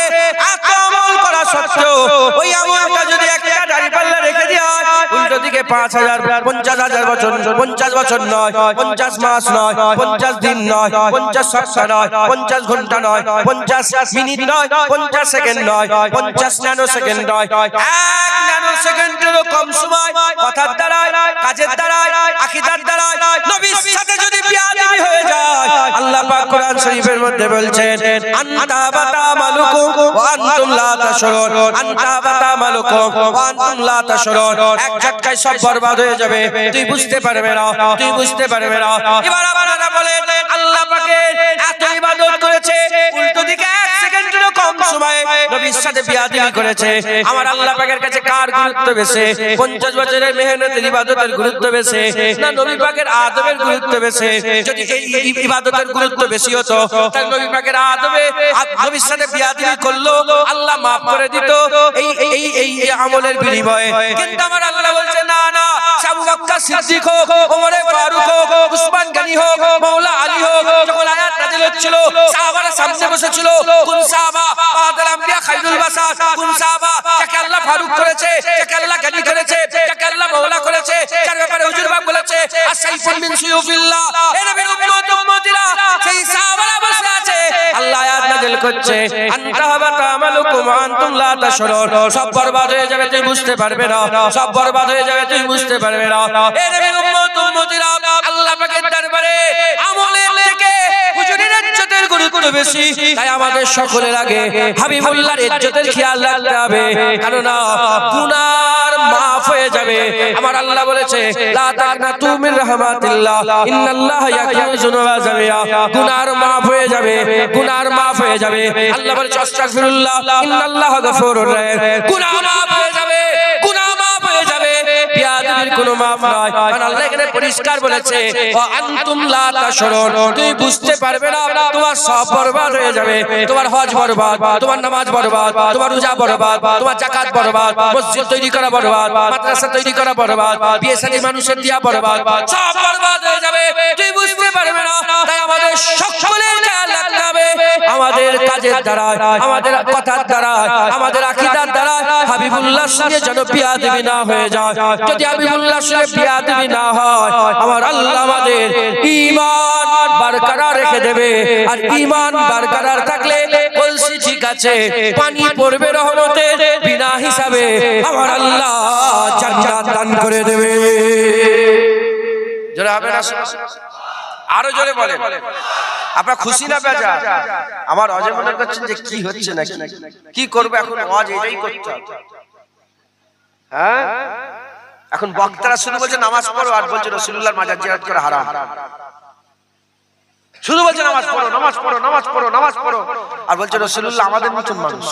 এত আমল করা সত্ত্বেও ওই আমলটা যদি একটা দাঁড়িপাল্লা রেখে দেওয়া হয় উল্টো দিকে 5000 50000 বছর 50 বছর নয় 50 মাস নয় 50 দিন নয় 50 সপ্তাহ নয় 50 ঘন্টা নয় 50 মিনিট নয় 50 সেকেন্ড নয় 50 ন্যানো সেকেন্ড নয় 1 ন্যানো সেকেন্ডেরও কম সময় কথার দ্বারা কাজের দ্বারা আকীদার দ্বারা যায়, নবীর সাথে যদি বিয়াদবি হয়ে যায়, আল্লাহ পাক কোরআন শরীফের মধ্যে বলছেন আনতা বাতা মালুকুম ওয়া আনতুম লা তাশউরুন, আনতা বাতা মালুকুম ওয়া আনতুম লা তাশউরুন। এক ঝটকায় সব বরবাদ হয়ে যাবে, তুই বুঝতে পারবে না, তুই বুঝতে পারবে না। এবার আপনারা বলেন আল্লাহ পাকের এত ইবাদত করেছে, উল্টো দিকে এক সেকেন্ডেরও কম সময়ে নবীর সাথে বিয়াদবি করেছে। আমার আল্লাহ পাকের কাছে কার গুরুত্ব বেশি? 50 বছরের মেহনতের ইবাদতের গুরুত্ব বেশি না নবী পাকের আদবের গুরুত্ব বেশি? যদি এই ইবাদতের গুরুত্ব বেশি হতো তাহলে নবী পাকের নবীর সাথে বিয়াদবি করলো আল্লাহ মাফ করে দিত এই আমলের বিনিময়ে। কিন্তু আমার আল্লাহ বলছে না না, আবু বকর সিদ্দিক হোক, ওমর ফারুক হোক, উসমান গনি হোক, মাওলা আলী হোক, যখন আয়াত নাযিল হচ্ছিল সাহাবারা সামনে বসেছিল, কোন সাহাবা বাদল আম্বিয়া খায়রুল বাশার, কোন সাহাবা যাকে আল্লাহ ফারুক করেছে, যাকে আল্লাহ গনি করেছে, যাকে আল্লাহ মাওলা করেছে, যার ব্যাপারে হুজুর বাপ বলেছে আসাইফুন মিন সুয়ুফিল্লাহ, এ নবীর উম্মতিরা সেই সাহাবারা বসে আছে। আল্লাহ আয়াত নাযিল করছে আনতা বাতা আমালুকুম ওয়া আনতুম লা তাশউরুন, সব বরবাদ হয়ে যাবে তুই বুঝতে পারবে না, সব বরবাদ হয়ে যাবে তুই বুঝতে পারবে না। এ নবীর উম্মতিরা আল্লাহ পাকের দরবারে আমলের থেকে হুজুরের ইজ্জতের গুরুত্ব বেশি, তাই আমাদের সকলের আগে হাবিবুল্লাহর ইজ্জতের খেয়াল রাখতে হবে, কারণ গুনাহ মাফ হয়ে যাবে। আমার আল্লাহ বলেছে লা তাকনাতু মির রাহমাতিল্লাহ ইন্নাল্লাহা ইয়াগফিরু যুনুবা জামিআ, গুনাহ মাফ হয়ে যাবে, গুনাহ মাফ হয়ে যাবে। আল্লাহ বলেছে আস্তাগফিরুল্লাহ ইন্নাল্লাহা গফুরুর রহিম, গুনাহ মাফ হয়ে যাবে, গুনাহ মাফ হয়ে যাবে, বিয়াদবির কোনো মাফ নাই। কারণ আল্লাহ এখানে পরিষ্কার বলেছে ওয়া আনতুম লা তাশউরুন, তুই বুঝতে পারবে না, তোমার সব বরবাদ হয়ে যাবে, তোমার হজ বরবাদ, তোমার নামাজ বরবাদ, তোমার রোজা বরবাদ, তোমার যাকাত বরবাদ, মসজিদ তৈরি করা বরবাদ, মাদ্রাসা তৈরি করা বরবাদ, বিয়ে শাদী মানুষের দিয়া বরবাদ, সব বরবাদ হয়ে যাবে, তুই বুঝতে পারবে না। তাই আমাদের সকলের খেয়াল রাখতে হবে, আমাদের কাজের দ্বারা, আমাদের কথার দ্বারা, আমাদের আকীদার দ্বারা হাবিবুল্লাহর সঙ্গে যেন বিয়াদবি না হয়ে যায়। যদি হাবিবুল্লাহর সঙ্গে বিয়াদবি না হয়, আমার আল্লাহ আমাদের ঈমান বরকরার রেখে দেবে। আর ঈমান বরকরার থাকলে বলছি ঠিক আছে, পানি পড়বে রহমতে বিনা হিসাবে, আমার আল্লাহ জান্নাত দান করে দেবে। জোরে হবে না? আরো জোরে বলেন। আপনারা খুশি না বেজা? আমার অজে মনে করছেন যে কি হচ্ছে নাকি, কি করবে এখন, ওয়াজ এটাই করতে হবে। হ্যাঁ, এখন বক্তারা শুধু বলছে নামাজ পড়ো আর বলছে রাসূলুল্লাহর মাজার জিয়ারত করা হারাম, শুধু বলছে নামাজ পড়ো, নামাজ পড়ো, নামাজ পড়ো, নামাজ পড়ো, আর বলছে রাসূলুল্লাহ আমাদের মতন মানুষ।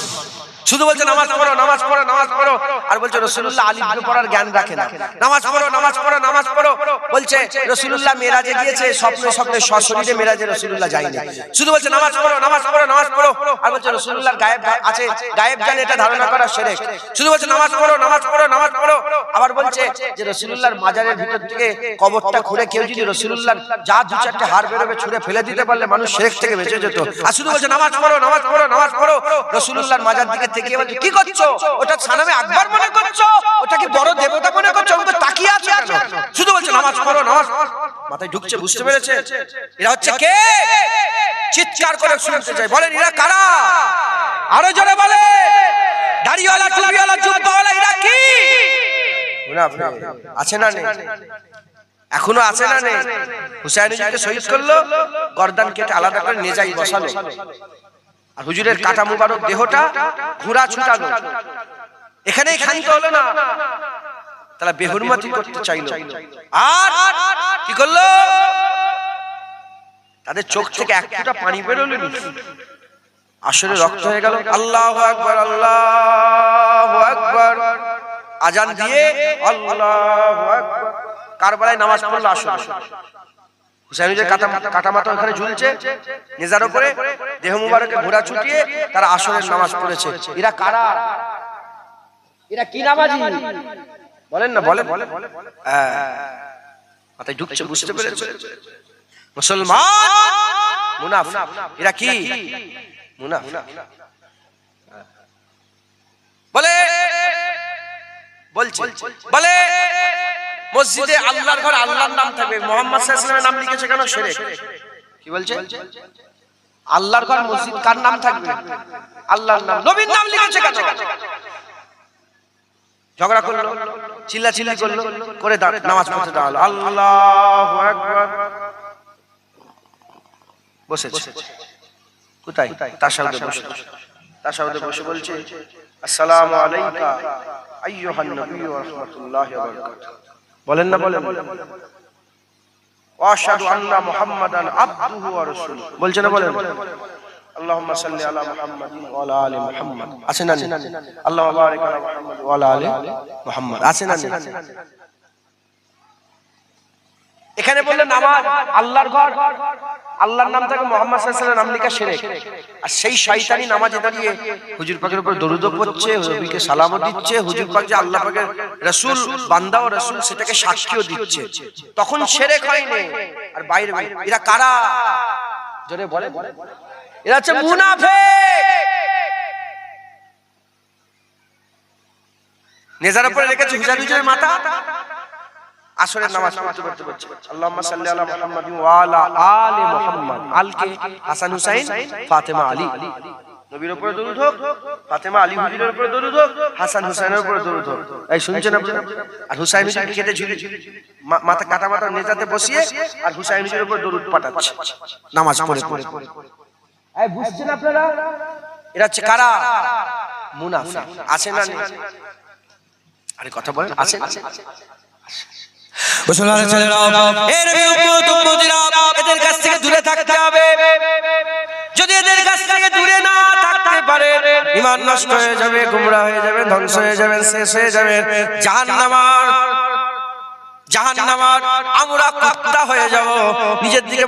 শুধু বলছে নামাজ পড়ো, নামাজ পড়ো, নামাজ পড়ো, আর বলছে রাসূলুল্লাহ আলিফ বে পড়ার জ্ঞান রাখে না। নামাজ পড়ো, নামাজ পড়ো, নামাজ পড়ো, বলছে রাসূলুল্লাহ মেরাজে গিয়েছে, স্বপ্নে স্বপ্নে সশরীরে মেরাজে রাসূলুল্লাহ যায়নি। শুধু বলছে নামাজ পড়ো, নামাজ পড়ো, নামাজ পড়ো, আর বলছে রাসূলুল্লাহর গায়েব আছে, গায়েব জানে, এটা ধারণা করা শিরক। শুধু বলছে নামাজ পড়ো, নামাজ পড়ো, নামাজ পড়ো, আবার বলছে যে রাসূলুল্লাহর মাজারের ভিতর থেকে কবরটা খুঁড়ে কেউ যদি রাসূলুল্লাহর যা দু চারটে হাড় বেরোবে ছুঁড়ে ফেলে দিতে পারলে মানুষ শিরক থেকে বেঁচে যেত। আর শুধু বলছে নামাজ পড়ো, নামাজ পড়ো, নামাজ পড়ো, রাসূলুল্লাহর মাজার দিকে থেকে বলছে কি করছো? ওটা সানামে আকবার মনে করছো? ওটা কি বড় দেবতা মনে করছো? ওটা তাকিয়ে আছে কেন? শুধু বলছে নামাজ পড়ো, নামাজ। মাথায় ঢুকছে, বুঝতে পেরেছে? এরা হচ্ছে কে? চিৎকার করে শুনতে চাই, বলেন এরা কারা? আরো জোরে বলে। দাড়িওয়ালা, টুপিওয়ালা, জুব্বাওয়ালা, এরা কি? আছে না নেই? এখনো আছে না নেই? হুসাইনকে শহীদ করলো, গর্দান কেটে আলাদা করে নেজাই বসালো, আর হুজুরের কাটা মুবারক দেহটা ঘোড়া ছুটালো। এখানেই খানিত হলো না, তারা বেহুরমতি করতে চাইলো, আর কি করলো? তাদের চোখ থেকে এক ফোঁটা পানি বেরোলো, আসলে রক্ত হয়ে গেল। আল্লাহু আকবার, আল্লাহু আকবার, আজান দিয়ে আল্লাহু আকবার, কারবালায় নামাজ পড়লো। আসলে হুসাইনের কাটা মাথা ওখানে ঝুলছে, নেজার উপরে দেহ মুবারকে ঘোড়া ছুটিয়ে তারা আসরের নামাজ পড়েছে। এরা কারা? এরা কি নামাজি? বলেন না, বলেন। মাথায় ঢুকছে, বুঝতে পেরেছে? মুসলমান মুনাফিক। এরা কি? মুনাফিক। বলে বলে মসজিদে আল্লাহর ঘর, আল্লাহর নাম থাকবে, মুহাম্মদ সাল্লাল্লাহু আলাইহি ওয়াসাল্লামের নাম লিখেছে কেন? শিরক। কি বলছে? আল্লাহর ঘর মসজিদ, কার নাম থাকবে? আল্লাহর নাম। নবীর নাম লিখেছে কেন? ঝগড়া করলো। চিল্লাচিল্লি করলো, করে নামাজ পড়তে দাঁড়ালো। আল্লাহু আকবার, বসেছে। কোথায়? তাশাহুদে বসে। তাশাহুদে বসে বলছে আসসালামু আলাইকা আইয়ুহান নবী ওয়া রাহমাতুল্লাহি ওয়া বারাকাতুহু। বলেন না বলেন? ওয়া আশহাদু আন্না মুহাম্মাদান আবদুহু ওয়া রাসূলুহু। বলছে না বলেন? আল্লাহুম্মা সাল্লি আলা মুহাম্মাদিন ওয়া আলা আলি মুহাম্মাদ। আছে না? আল্লাহুম্মা বারিক আলা মুহাম্মাদ ওয়া আলা আলি মুহাম্মাদ। আছে না? এখানে বললেন নামাজ আল্লাহর ঘর, আল্লাহর নাম থেকে মুহাম্মদ সাল্লাল্লাহু আলাইহি ওয়াসাল্লাম নাম লেখা শিরক। আর সেই শয়তানি নামাজে দাঁড়িয়ে হুজুর পাকের উপর দরুদ পড়ছে, নবীকে সালামও দিচ্ছে, হুজুর পাক যে আল্লাহ পাকের রাসূল, বান্দা ও রাসূল সেটাকে সাক্ষীও দিচ্ছে, তখন শিরক হয়নি। আর বাইরে এরা কারা? জোরে বলে। এরা হচ্ছে মুনাফিক। নেজার উপরে রেখেছে হুজুরের মাথা, আসরের নামাজ পড়তে পড়তে আল্লাহুম্মা সাল্লি আলা মুহাম্মাদিন ওয়া আলা আলি মুহাম্মাদ। আলকে হাসান হুসাইন ফাতেমা আলী, নবীর উপরে দরুদ হোক, ফাতেমা আলী হুজুরের উপরে দরুদ হোক, হাসান হুসাইনের উপরে দরুদ হোক। এই শুনছেন আপনারা? আর হুসাইন হুজুর খেতে ঝুলে মাথা কাটা মাথা নেজাতে বসিয়ে আর হুসাইন হুজুরের উপরে দরুদ পাঠাচ্ছে নামাজ পড়ে পড়ে। এই বুঝছেন আপনারা? এরা হচ্ছে কারা? মুনাফিক। আছে না? আরে কথা বলেন, আছে না? মুসলমানের ছেলেরা, এর এদের কাছ থেকে দূরে থাকতে হবে। যদি এদের কাছ থেকে দূরে না থাকতে পারে, ঈমান নষ্ট হয়ে যাবে, গোমরাহ হয়ে যাবে, ধ্বংস হয়ে যাবে, শেষ হয়ে যাবে, জাহান্নামার আমরা কুত্তা হয়ে যাব। নিজের দিকে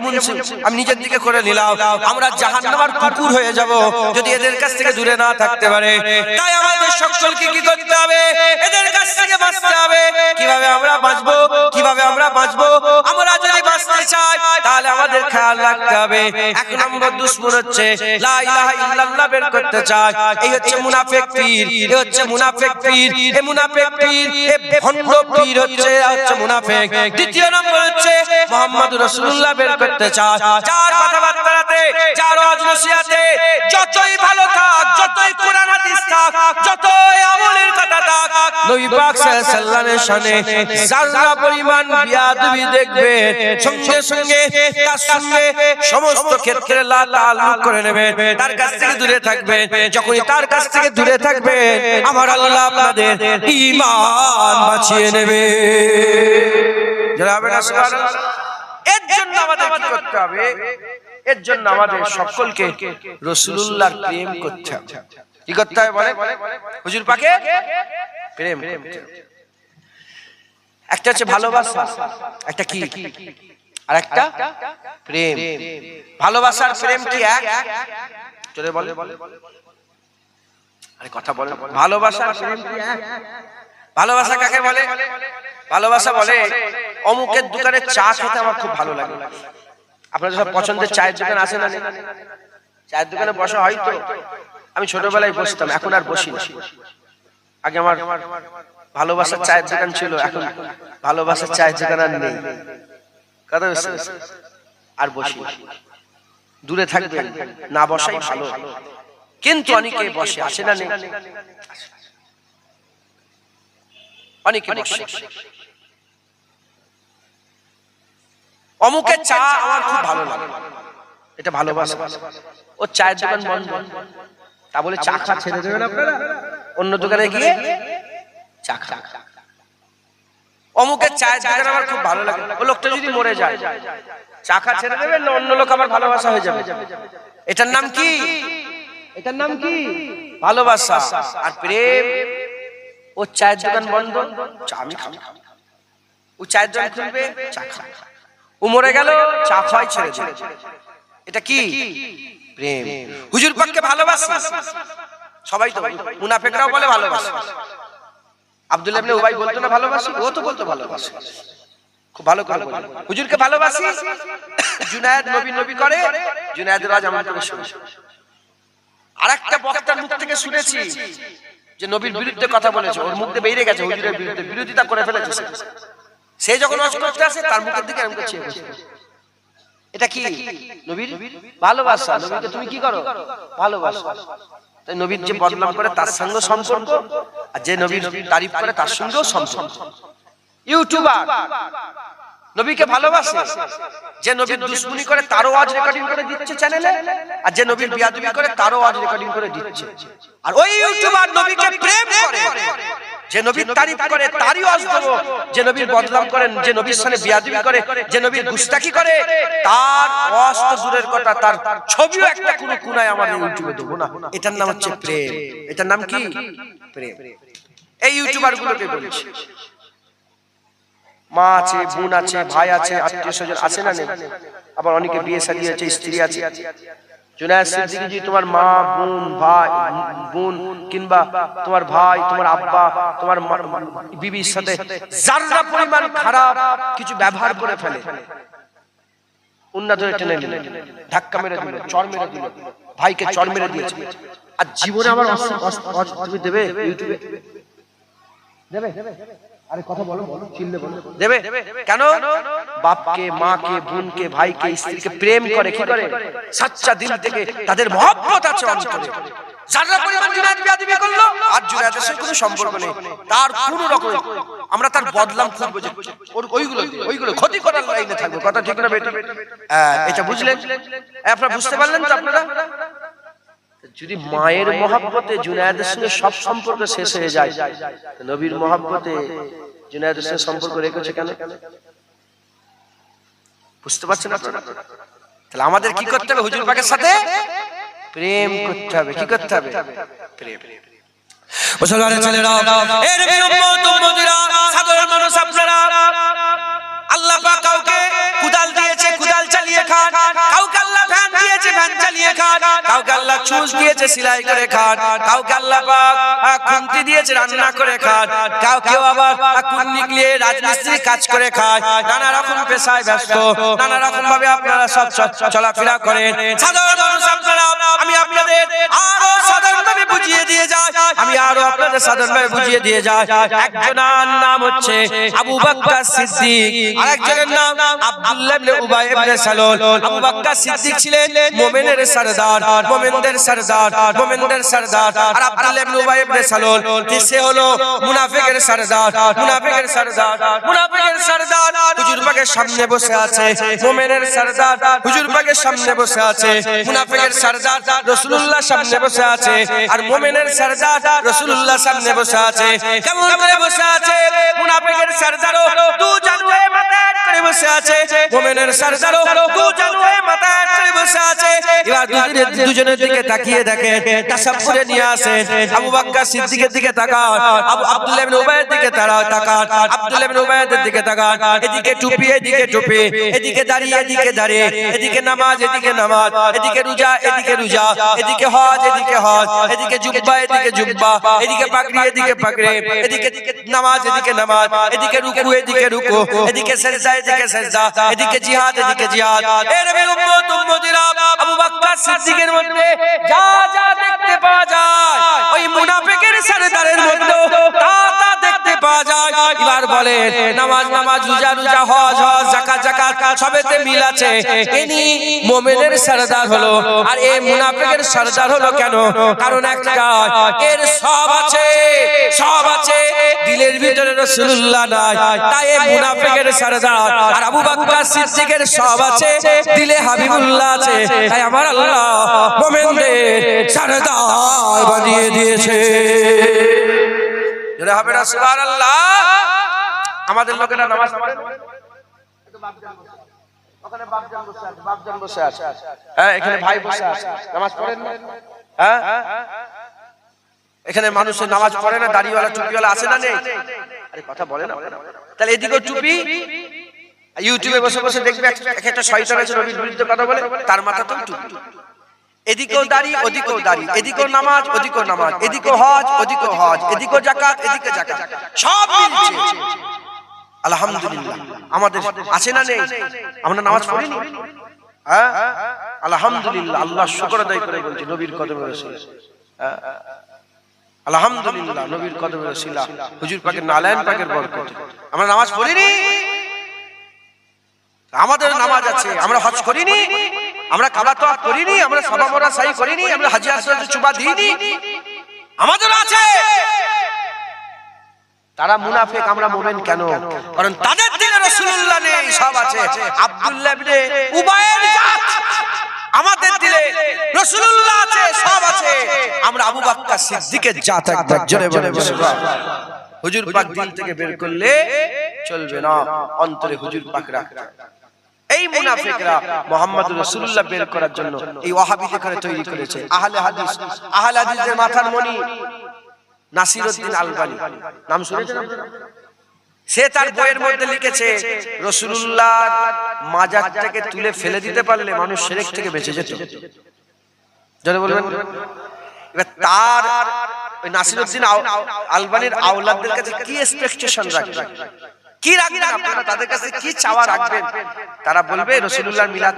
আমি নিজের দিকে করে নিলাম, আমরা জাহান্নামের কুকুর হয়ে যাব যদি এদের কাছ থেকে দূরে না থাকতে পারে। তাই আমাদের সকলকে কি করতে হবে? এদের কাছ থেকে বাঁচতে হবে। কিভাবে আমরা বাঁচবো? আমরা যদি বাঁচতে চাই তাহলে আমাদের খেয়াল রাখতে হবে, এক নম্বর দুশমন হচ্ছে লা ইলাহা ইল্লাল্লাহ বের করতে চায়। এই হচ্ছে মুনাফিক পীর, এই হচ্ছে মুনাফিক পীর, এই মুনাফিক পীর, এই ভণ্ড পীর হচ্ছে মুনাফিক। দ্বিতীয় নম্বর হচ্ছে মুহাম্মদুর রাসূলুল্লাহ বের করতে চায়। যার কথাবার্তাতে, যার ওয়াজ নসিহতে যতই ভালো থাক, যতই কোরআন হাদিস থাক, যতই আমলের কথা থাক, নবী পাক সাল্লাল্লাহু আলাইহি ওয়াসাল্লামের শানে যারা পরিমাণ বিয়াদবি দেখবে, সঙ্গে সঙ্গে তার সঙ্গে সমস্ত ক্ষেত্রে লা তাআল্লুক করে নেবে, তার কাছ থেকে দূরে থাকবে। যখনই তার কাছ থেকে দূরে থাকবে, আমার আল্লাহ আপনাদের ঈমান বাঁচিয়ে নেবে। এর জন্য আমাদের কি করতে হবে? এর জন্য আমাদের সকলকে রাসূলুল্লাহর প্রেম করতে হবে। কি করতে হবে বলে? হুজুর পাকে প্রেম করতে হবে। একটা হচ্ছে ভালোবাসা, একটা কি, আর একটা প্রেম। ভালোবাসার প্রেম কি এক? চলে বলে, আরে কথা বলে। ভালোবাসার প্রেম কি এক? ভালোবাসা কাকে বলে? ভালোবাসা বলে অমুকের দোকানে চা খেতে আমার খুব ভালো লাগে। আপনাদের সব পছন্দের চায়ের দোকান আছে না? চায়ের দোকানে বসা হয় তো। আমি ছোটবেলায় বসতাম, এখন আর বসি না। আগে আমার ভালোবাসার চায়ের দোকান ছিল, এখন ভালোবাসার চায়ের দোকান আর নেই। কথা বুঝছেন? আর বসি। দূরে থাকবেন, না বসাই ভালো। কিন্তু অনেকে বসে, আসে না? নেই, অনেকে বসে। অমুকের চা আমার খুব ভালো লাগে, এটা ভালোবাসা। ও চায়ের দোকান বন্ধ, তা বলে চা খা ছেড়ে দেবেন আপনারা? অন্য দোকানে গিয়ে চা খা। অমুকের চায়ের দোকান আমার খুব ভালো লাগে, ও লোকটা যদি মরে যায়, চা খা ছেড়ে দেবেন না অন্য লোক আমার ভালোবাসা হয়ে যাবে? এটার নাম কি? এটার নাম কি? ভালোবাসা। আর প্রেম, ও চায়ের দোকান বন্ধ, চা আমি খাবো। ও চায়ের দোকান খুলবে, চা খাবে। ও মরে গেল, চা খাওয়াই ছেড়ে দেবে। এটা কি? প্রেম। হুজুর পাককে ভালোবাসা সবাই তো, মুনাফিকরাও বলে ভালোবাসা। আব্দুল্লাহ ইবনে উবাই বলতো না ভালোবাসি? ও তো বলতো ভালোবাসি, খুব ভালো করে বলে হুজুরকে ভালোবাসি। জুনায়েদ নবী করে, জুনায়েদের রাজ আমার থেকে শুনে। আরেকটা বক্তার মুখ থেকে শুনেছি যে নবীর বিরুদ্ধে কথা বলেছে, ওর মুখ দিয়ে বেরিয়ে গেছে হুজুরের বিরুদ্ধে বিরোধিতা করে ফেলেছে। সে যখন ওয়াজ করতে আসে তার মুখের দিকে আমি চেয়ে বসে। এটা কি? নবীর ভালোবাসা। নবীকে তুমি কি করো? ভালোবাসা। তাই নবীর যে বদনাম করে তার সঙ্গে সম্পর্ক, আর যে নবীর তারিফ করে তার সঙ্গেও সম্পর্ক। ইউটিউবার নবীকে ভালোবাসে, যে নবীর দুশমনি করে তারও আওয়াজ রেকর্ডিং করে দিচ্ছে চ্যানেলে, আর যে নবীর বিয়াদবি করে তারও আওয়াজ রেকর্ডিং করে দিচ্ছে। আর ওই ইউটিউবার নবীকে প্রেম করে, যে নবীর তারিফ করে তারই আওয়াজ দেব, যে নবীর বদনাম করেন, যে নবীর সাথে বিয়াদবি করে, যে নবীর গুস্তাখি করে, তার আওয়াজ তো দূরের কথা, তার ছবিও একটা কোনো কোনায় আমাদের ইউটিউবে দেবো না। এটার নাম হচ্ছে প্রেম। এটার নাম কি? প্রেম। এই ইউটিউবার গুলোকে বলছি, মা আছে, বোন আছে, ভাই আছে, আত্মীয় স্বজন আছে না নেই? আবার অনেকে বিয়ে শাদী আছে, স্ত্রী আছে। জুনায়েদ সিদ্দিকী জি তোমার মা, বোন, ভাই, বোন কিংবা তোমার ভাই, তোমার আব্বা, তোমার বিবির সাথে যারা পরিমাণ খারাপ কিছু ব্যবহার করে ফেলে, উন্না ধরে টেনে নিল, ধাক্কা মেরে দিল, চড় মেরে দিল, ভাইকে চড় মেরে দিয়েছে, আর জীবনে আমার তুমি দেবে? ইউটিউবে দেবে? আরে কথা বলো, চিল্লে বলো, দেবে? কেন? বাপকে, মাকে, বোনকে, ভাইকে, স্ত্রীকে প্রেম করে, কি করে? সচ্চা দিল থেকে তাদের মহব্বত আছে অন্তরে। যারা পরিমাণ জুনায়েদ বিয়াদবি করলো আর জুনায়েদের সাথে কোনো সম্পর্ক নেই, তার কোনো রকম আমরা তার বদলাম খুঁজবো, যে ওইগুলো ক্ষতি করার লাইনে থাকবে। কথা ঠিক না বেটা? এটা বুঝলেন? আপনারা বুঝতে পারলেন তো? আপনারা যদি মায়ের মহব্বতে জুনায়েদের সঙ্গে সব সম্পর্ক শেষ হয়ে যায়, নবীর মহব্বতে জুনায়েদের সঙ্গে সম্পর্ক রেখেছে কেন? বুঝতে পারছেন আপনারা? তাহলে আমাদের কি করতে হবে? হুজুর পাকের সাথে প্রেম করতে হবে। কি করতে হবে? প্রেম। মুসলমানের ছেলেরা, এর উম্মত উম্মতিরা, সাধারণ মানুষ আপনারা, আল্লাহ পাক কাউকে কুদাল দিয়েছে, কুদাল চালিয়ে খান, কাউকে আল্লাহ ফ্যান দিয়েছে, ফ্যান চালিয়ে খান, কাউকে আল্লাহ চুষ দিয়েছে, সেলাই করে খান, কাউকে আল্লাহ পাক খুন্তি দিয়েছে, রান্না করে খান, কেউ আবার কুন্নি নিয়ে রাজমিস্ত্রি কাজ করে খায়। নানা রকম পেশায় ব্যস্ত, নানা রকম ভাবে আপনারা সব চলাফেরা করেন। সাধারণ মানুষ আপনারা, আমি আপনাদের আরো সাধারণভাবে বুঝিয়ে দিয়ে যাই, আমি আরো আপনাদের সাধারণভাবে বুঝিয়ে দিয়ে যাই। একজনের নাম হচ্ছে আবু বকর সিদ্দিক, আরেকজনের নাম আব্দুল্লাহ ইবনে উবাই ইবনে সালুল। আবু বকর সিদ্দিক ছিলেন মুমিনের সরদার, মুমিনদের সরদার, মুমিনদের সরদার। আর আব্দুল্লাহ ইবনে উবাই ইবনে সালুল সে হলো মুনাফিকের সরদার, মুনাফিকের সরদার, মুনাফিকের সরদার। হুজুর পাকের সামনে বসে আছে মুমিনের সরদার, হুজুর পাকের সামনে বসে আছে মুনাফিকের সরদার, রাসূলুল্লাহ সামনে বসে আছে, আর মুমিনের সরদার রাসূলুল্লাহ সামনে বসে আছে। কেমন করে বসে আছে? মুনাফিকের সরদারও দু জানুয়ে মাথায় করে বসে আছে, মুমিনের সরদারও দু জানুয়ে মাথায় করে বসে আছে। এবার দুজনের দিকে তাকিয়ে দেখেন, তাসাব্বুরে নিয়ে আসেন। আবু বকর সিদ্দিকের দিকে তাকান, আব্দুল্লাহ ইবনে উবাইয়ের দিকে তাকান, আব্দুল্লাহ ইবনে উবাইয়ের দিকে তাকান। এদিকে টুপি, এদিকে টুপি, এদিকে দাঁড়িয়ে, এদিকে দাঁড়িয়ে, এদিকে নামাজ, এদিকে নামাজ, এদিকে রোজা, এদিকে রোজা, এদিকে হজ, এদিকে হজ, এদিকে জুব্বা, এদিকে জুব্বা, এদিকে পাগড়ি, এদিকে পাগড়ি, এদিকে নামাজ, এদিকে নামাজ, এদিকে রুকু, এদিকে রুকু, এদিকে সিজদা, এদিকে সিজদা, এদিকে জিহাদ, এদিকে জিহাদ। এর উম্মত উম্মতিরা, আবু বকর সিদ্দিকের মধ্যে যা যা দেখতে পাওয়া যায়, ওই মুনাফিকের সরদারের মধ্যে তা তা দেখতে পাওয়া যায়। এবার বলেন, নামাজ নামাজ, রোজা রোজা, হজ হজ, যাকাত যাকাত, সবেতে মিল আছে। ইনি মুমিনের সরদার হলো, আর এই মুনাফিকের সরদার হলো কেন? কারণ একটা, এর সব আছে, সব আছে, দিলের ভিতরে রাসূলুল্লাহ নাই, তাই এই মুনাফিকের সরদার। আর আবু বকর সিদ্দিকের সব আছে, দিলে হাবিবুল্লাহ আছে, তাই আমার আল্লাহ মুমিনদের সরদার বানিয়ে দিয়েছে। জোরে হবে না সুবহানাল্লাহ? আমাদের লোকেরা নামাজ পড়ে, ওখানে বাপজান বসে আছে, বাপজান বসে আছে, হ্যাঁ, এখানে ভাই বসে আছে, নামাজ পড়েন না? হ্যাঁ, এখানে মানুষের নামাজ পড়ে না? দাড়িওয়ালা টুপিওয়ালা আছে না নেই? আরে কথা বলে না? তাহলে এদিকে টুপি, ইউটিউবে বসে বসে দেখবে একটা শয়তান আছে নবীর বিরুদ্ধে কথা বলে, তার মাথা তো টুপি। এদিকেও দাড়ি, ওদিকেও দাড়ি, এদিকেও নামাজ, ওদিকেও নামাজ, এদিকেও হজ, ওদিকেও হজ, এদিকেও যাকাত, এদিকে যাকাত, সব মিলছে। আলহামদুলিল্লাহ আমাদের আছে না নেই? আমরা নামাজ পড়িনি? হ্যাঁ, আলহামদুলিল্লাহ, আল্লাহ শুকর আদায় করে বলছি নবীর কদমে রসিলা, আলহামদুলিল্লাহ নবীর কদমে রসিলা, হুজুর পাকের নালায়েন পাকের বরকত আমরা নামাজ পড়িনি। আমাদের নামাজ আছে, আমরা হজ করিনি, আমরা কাবা তওয়াফ করিনি, আমরা সাফা মারওয়া সাই করিনি, আমরা হাজী আসওয়াদে চুমা দিইনি, আমাদের আছে। তারা মুনাফিক, আমরা মুমিন কেন? কারণ তাদের দিলে রাসূলুল্লাহ নেই, সব আছে। আব্দুল্লাহ ইবনে উবাইয়ের জাত, আমাদের দিলে রাসূলুল্লাহ আছে, সব আছে। আমরা আবু বকর সিদ্দিকের জাত, একবার জোরে বলে হুজুর পাক দিল থেকে বের করলে চলবে না, অন্তরে হুজুর পাক রাখতে। এই মুনাফিকরা মুহাম্মদুর রাসূলুল্লাহ বের করার জন্য এই ওয়াহাবিদের করে তৈরি করেছে। আহলে হাদিস, আহলে হাদিসের মাথার মণি নাসিরউদ্দিন আলবানী, নাম শুনেছেন আপনারা? সে তার বইয়ের মধ্যে লিখেছে রাসূলুল্লাহর মাজারটাকে তুলে ফেলে দিতে পারলে মানুষ শিরক থেকে বেঁচে যেত। যারা বলবেন এবার তার ওই নাসিরউদ্দিন আলবানীর আওলাদদের কাছে কি এক্সপেকটেশন রাখবেন, কি রাখবেন আপনারা, তাদের কাছে কি চাওয়া রাখবেন? তারা বলবে রাসূলুল্লাহর মিলাদ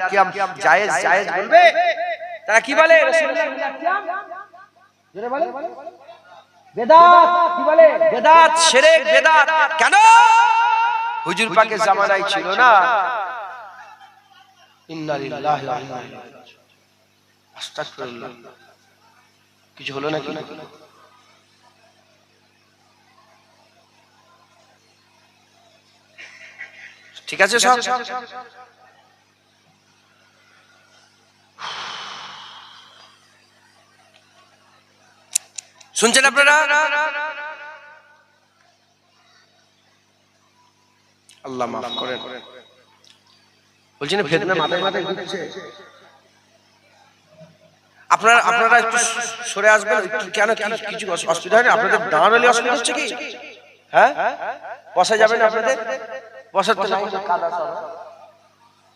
কিয়াম জায়েজ, জায়েজ বলবে। তারা কি বলে? রাসূলুল্লাহর মিলাদ কিয়াম জোরে বলে বেদাত, কি বলে? বেদাত, শিরক, বেদাত। কেন? হুজুর পাকের জামানায় ছিল না। ইন্না লিল্লাহি ওয়া ইন্না ইলাইহি রাজিউন। আস্তাগফিরুল্লাহ। কিছু হলো নাকি? ঠিক আছে সব? শুনছেন আপনারা? আল্লাহ মাফ করেন। বলছেন ফেতনা মাথায় মাথায় ঘুরছে। আপনারা একটু সরে আসবেন কেন? কিছু অসুবিধা হয় না আপনাদের? দাঁড়ালে অসুবিধা হচ্ছে কি? হ্যাঁ, বসা যাবে না আপনাদের? বসার তো নাই, কাদা সব।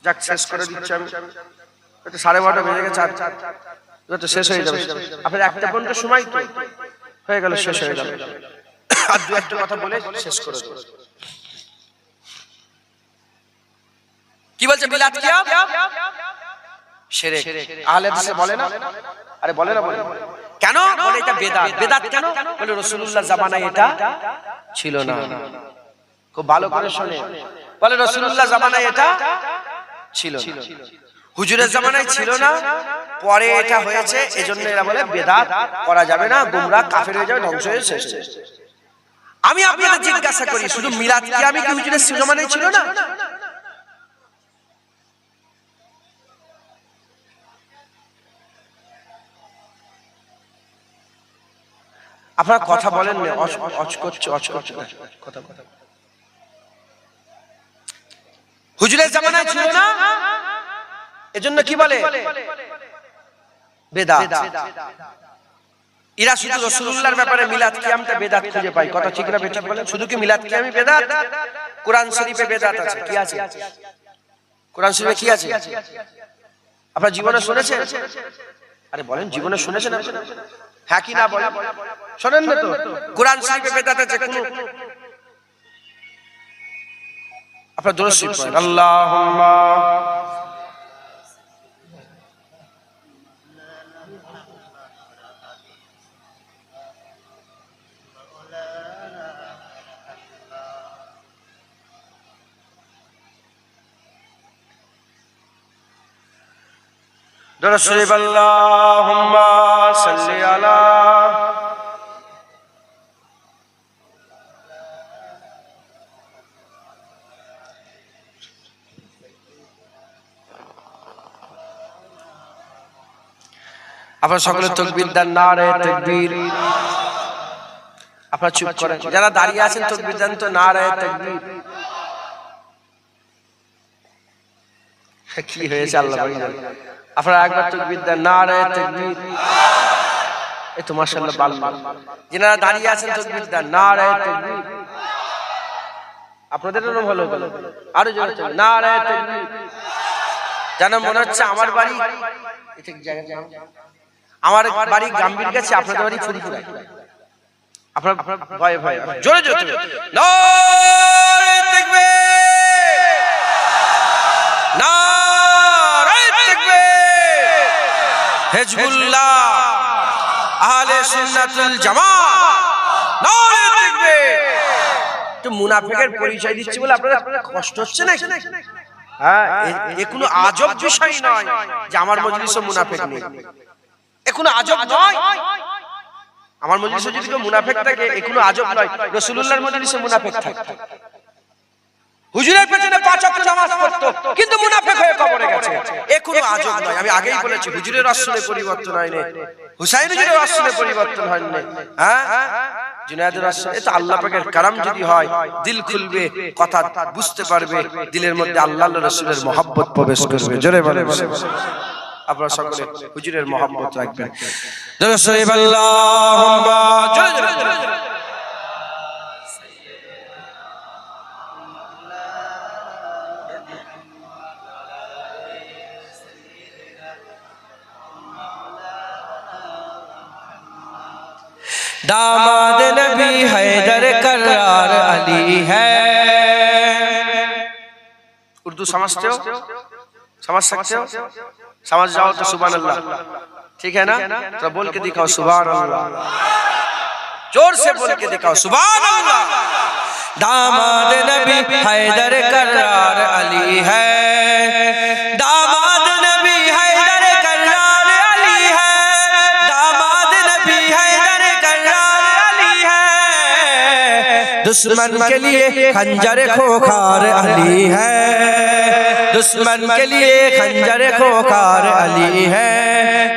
যাক, শেষ করে দিচ্ছি আমি। 12:30 বেজে গেছে, তো শেষ হয়ে যাবে। আপনার 1টা পর্যন্ত সময় তো হয়ে গেল, শেষ হয়ে গেল। আর দু একটা কথা বলে শেষ করে দেব। কি বলছে? মিলাদ কিয়াম শিরক। আহলে হাদিস বলে না? আরে বলে না, বলে কেন? বলে এটা বেদাত। বেদাত কেন? বলে রাসূলুল্লাহ জামানায় এটা ছিল না। খুব ভালো করে শুনে, বলে রাসূলুল্লাহ জামানায় এটা ছিল না, হুজুরের জামানায় ছিল না, পরে এটা হয়েছে। এজন্য এরা বলে বেদাত করা যাবে না, গোমরাহ কাফের হয়ে যাবে, ধ্বংস হয়ে শেষ। আমি আপনাদের জিজ্ঞাসা করি, শুধু মিলাদ কিয়ামই কি হুজুরের জামানায় ছিল না? আপনারা কথা বলেন না, কথা হুজুরের জামানায় ছিল না, এজন্য কি বলে? বেদাত। এরা শুধু রাসূলুল্লাহর ব্যাপারে মিলাদ কিয়ামটা বেদাত খুঁজে পায়। কথা ঠিক না বেঠিক বলেন? শুধু কি মিলাদ কিয়ামই বেদাত? কোরআন শরীফে বেদাত আছে। কি আছে কোরআন শরীফে? কি আছে? আপনারা জীবনে শুনেছেন? আরে বলেন, জীবনে শুনেছেন? হ্যাঁ কি না বলেন? শোনেন না তো? কোরআন শরীফে বেদাত আছে কোন? আপনারা দরুদ শরীফ পড়েন। আল্লাহুম্মা দরুদ শরীফ। আল্লাহুম্মা সাল্লি আলা আপনারা সকলে তাকবীর দেন, নারে তাকবীর। আপনারা চুপ করেন, যারা দাঁড়িয়ে আছেন তাকবীর দেন তো, নারে তাকবীর। কি হয়েছে আল্লাহ জানে। আপনারা একবার তাকবীর দেন, নারে তাকবীর। এই তো মাশাআল্লাহ ভালো। যারা দাঁড়িয়ে আছেন তাকবীর দেন, নারে তাকবীর। আপনাদের জন্য ভালো ভালো, আরো জোরে নারে তাকবীর। যেন মনে হচ্ছে আমার বাড়ি ঠিক জায়গা, আমার বাড়ি গাম্ভীর গেছে, আপনাদের বাড়ি ফুলপুরা। আপনার ভয় ভয় জোরে জোরে নারে তাকবীর, নারে তাকবীর। হিজবুল্লাহ, আহলে সুন্নাতুল জামাত, নারে তাকবীর। তো মুনাফিকের পরিচয় দিচ্ছি বলে আপনাদের কষ্ট হচ্ছে না? হ্যাঁ, এ কোনো আজব বিষয় নয় যে আমার মজলিসে মুনাফিক নেই। এ কোনো আজব নয়। আমার মজলিসে যদি কেউ মুনাফিক থাকে এ কোনো আজব নয়, রাসূলুল্লাহর মজলিসে মুনাফিক থাকে। হুজুরের পেছনে 5 ওয়াক্ত নামাজ পড়তো কিন্তু মুনাফিক হয়ে কবরে গেছে, এ কোনো আজব নয়। আমি আগেই বলেছি হুজুরের আসলে পরিবর্তন হয়নি, হুসাইন হুজুরের আসলে পরিবর্তন হয়নি। হ্যাঁ, জুনায়েদের আসলে এটা আল্লাহ পাকের কারাম যদি হয়, দিল খুলবে, কথা বুঝতে পারবে, দিলের মধ্যে আল্লাহর রাসূলের মহব্বত প্রবেশ করবে। জোরে বলেন আপনারা সকলে হুজুরের মহব্বত রাখবেন। জোরে শরীফ আল্লাহুম্মা জোরে জোরে दामाद नबी हैदर करार अली है। उर्दू समझते हो, समझ सकते हो? समझ जाओ तो सुभान अल्लाह, ठीक है ना? तो बोल के दिखाओ सुभान अल्लाह, जोर से बोल के दिखाओ सुभान अल्लाह। दामाद नबी हैदर करार अली है, दामाद नबी हैदर करार अली है, दामाद नबी हैदर करार अली है। दुश्मन के लिए खंजर खोखार अली है, दुश्मन के लिए खंजर खोखार अली है।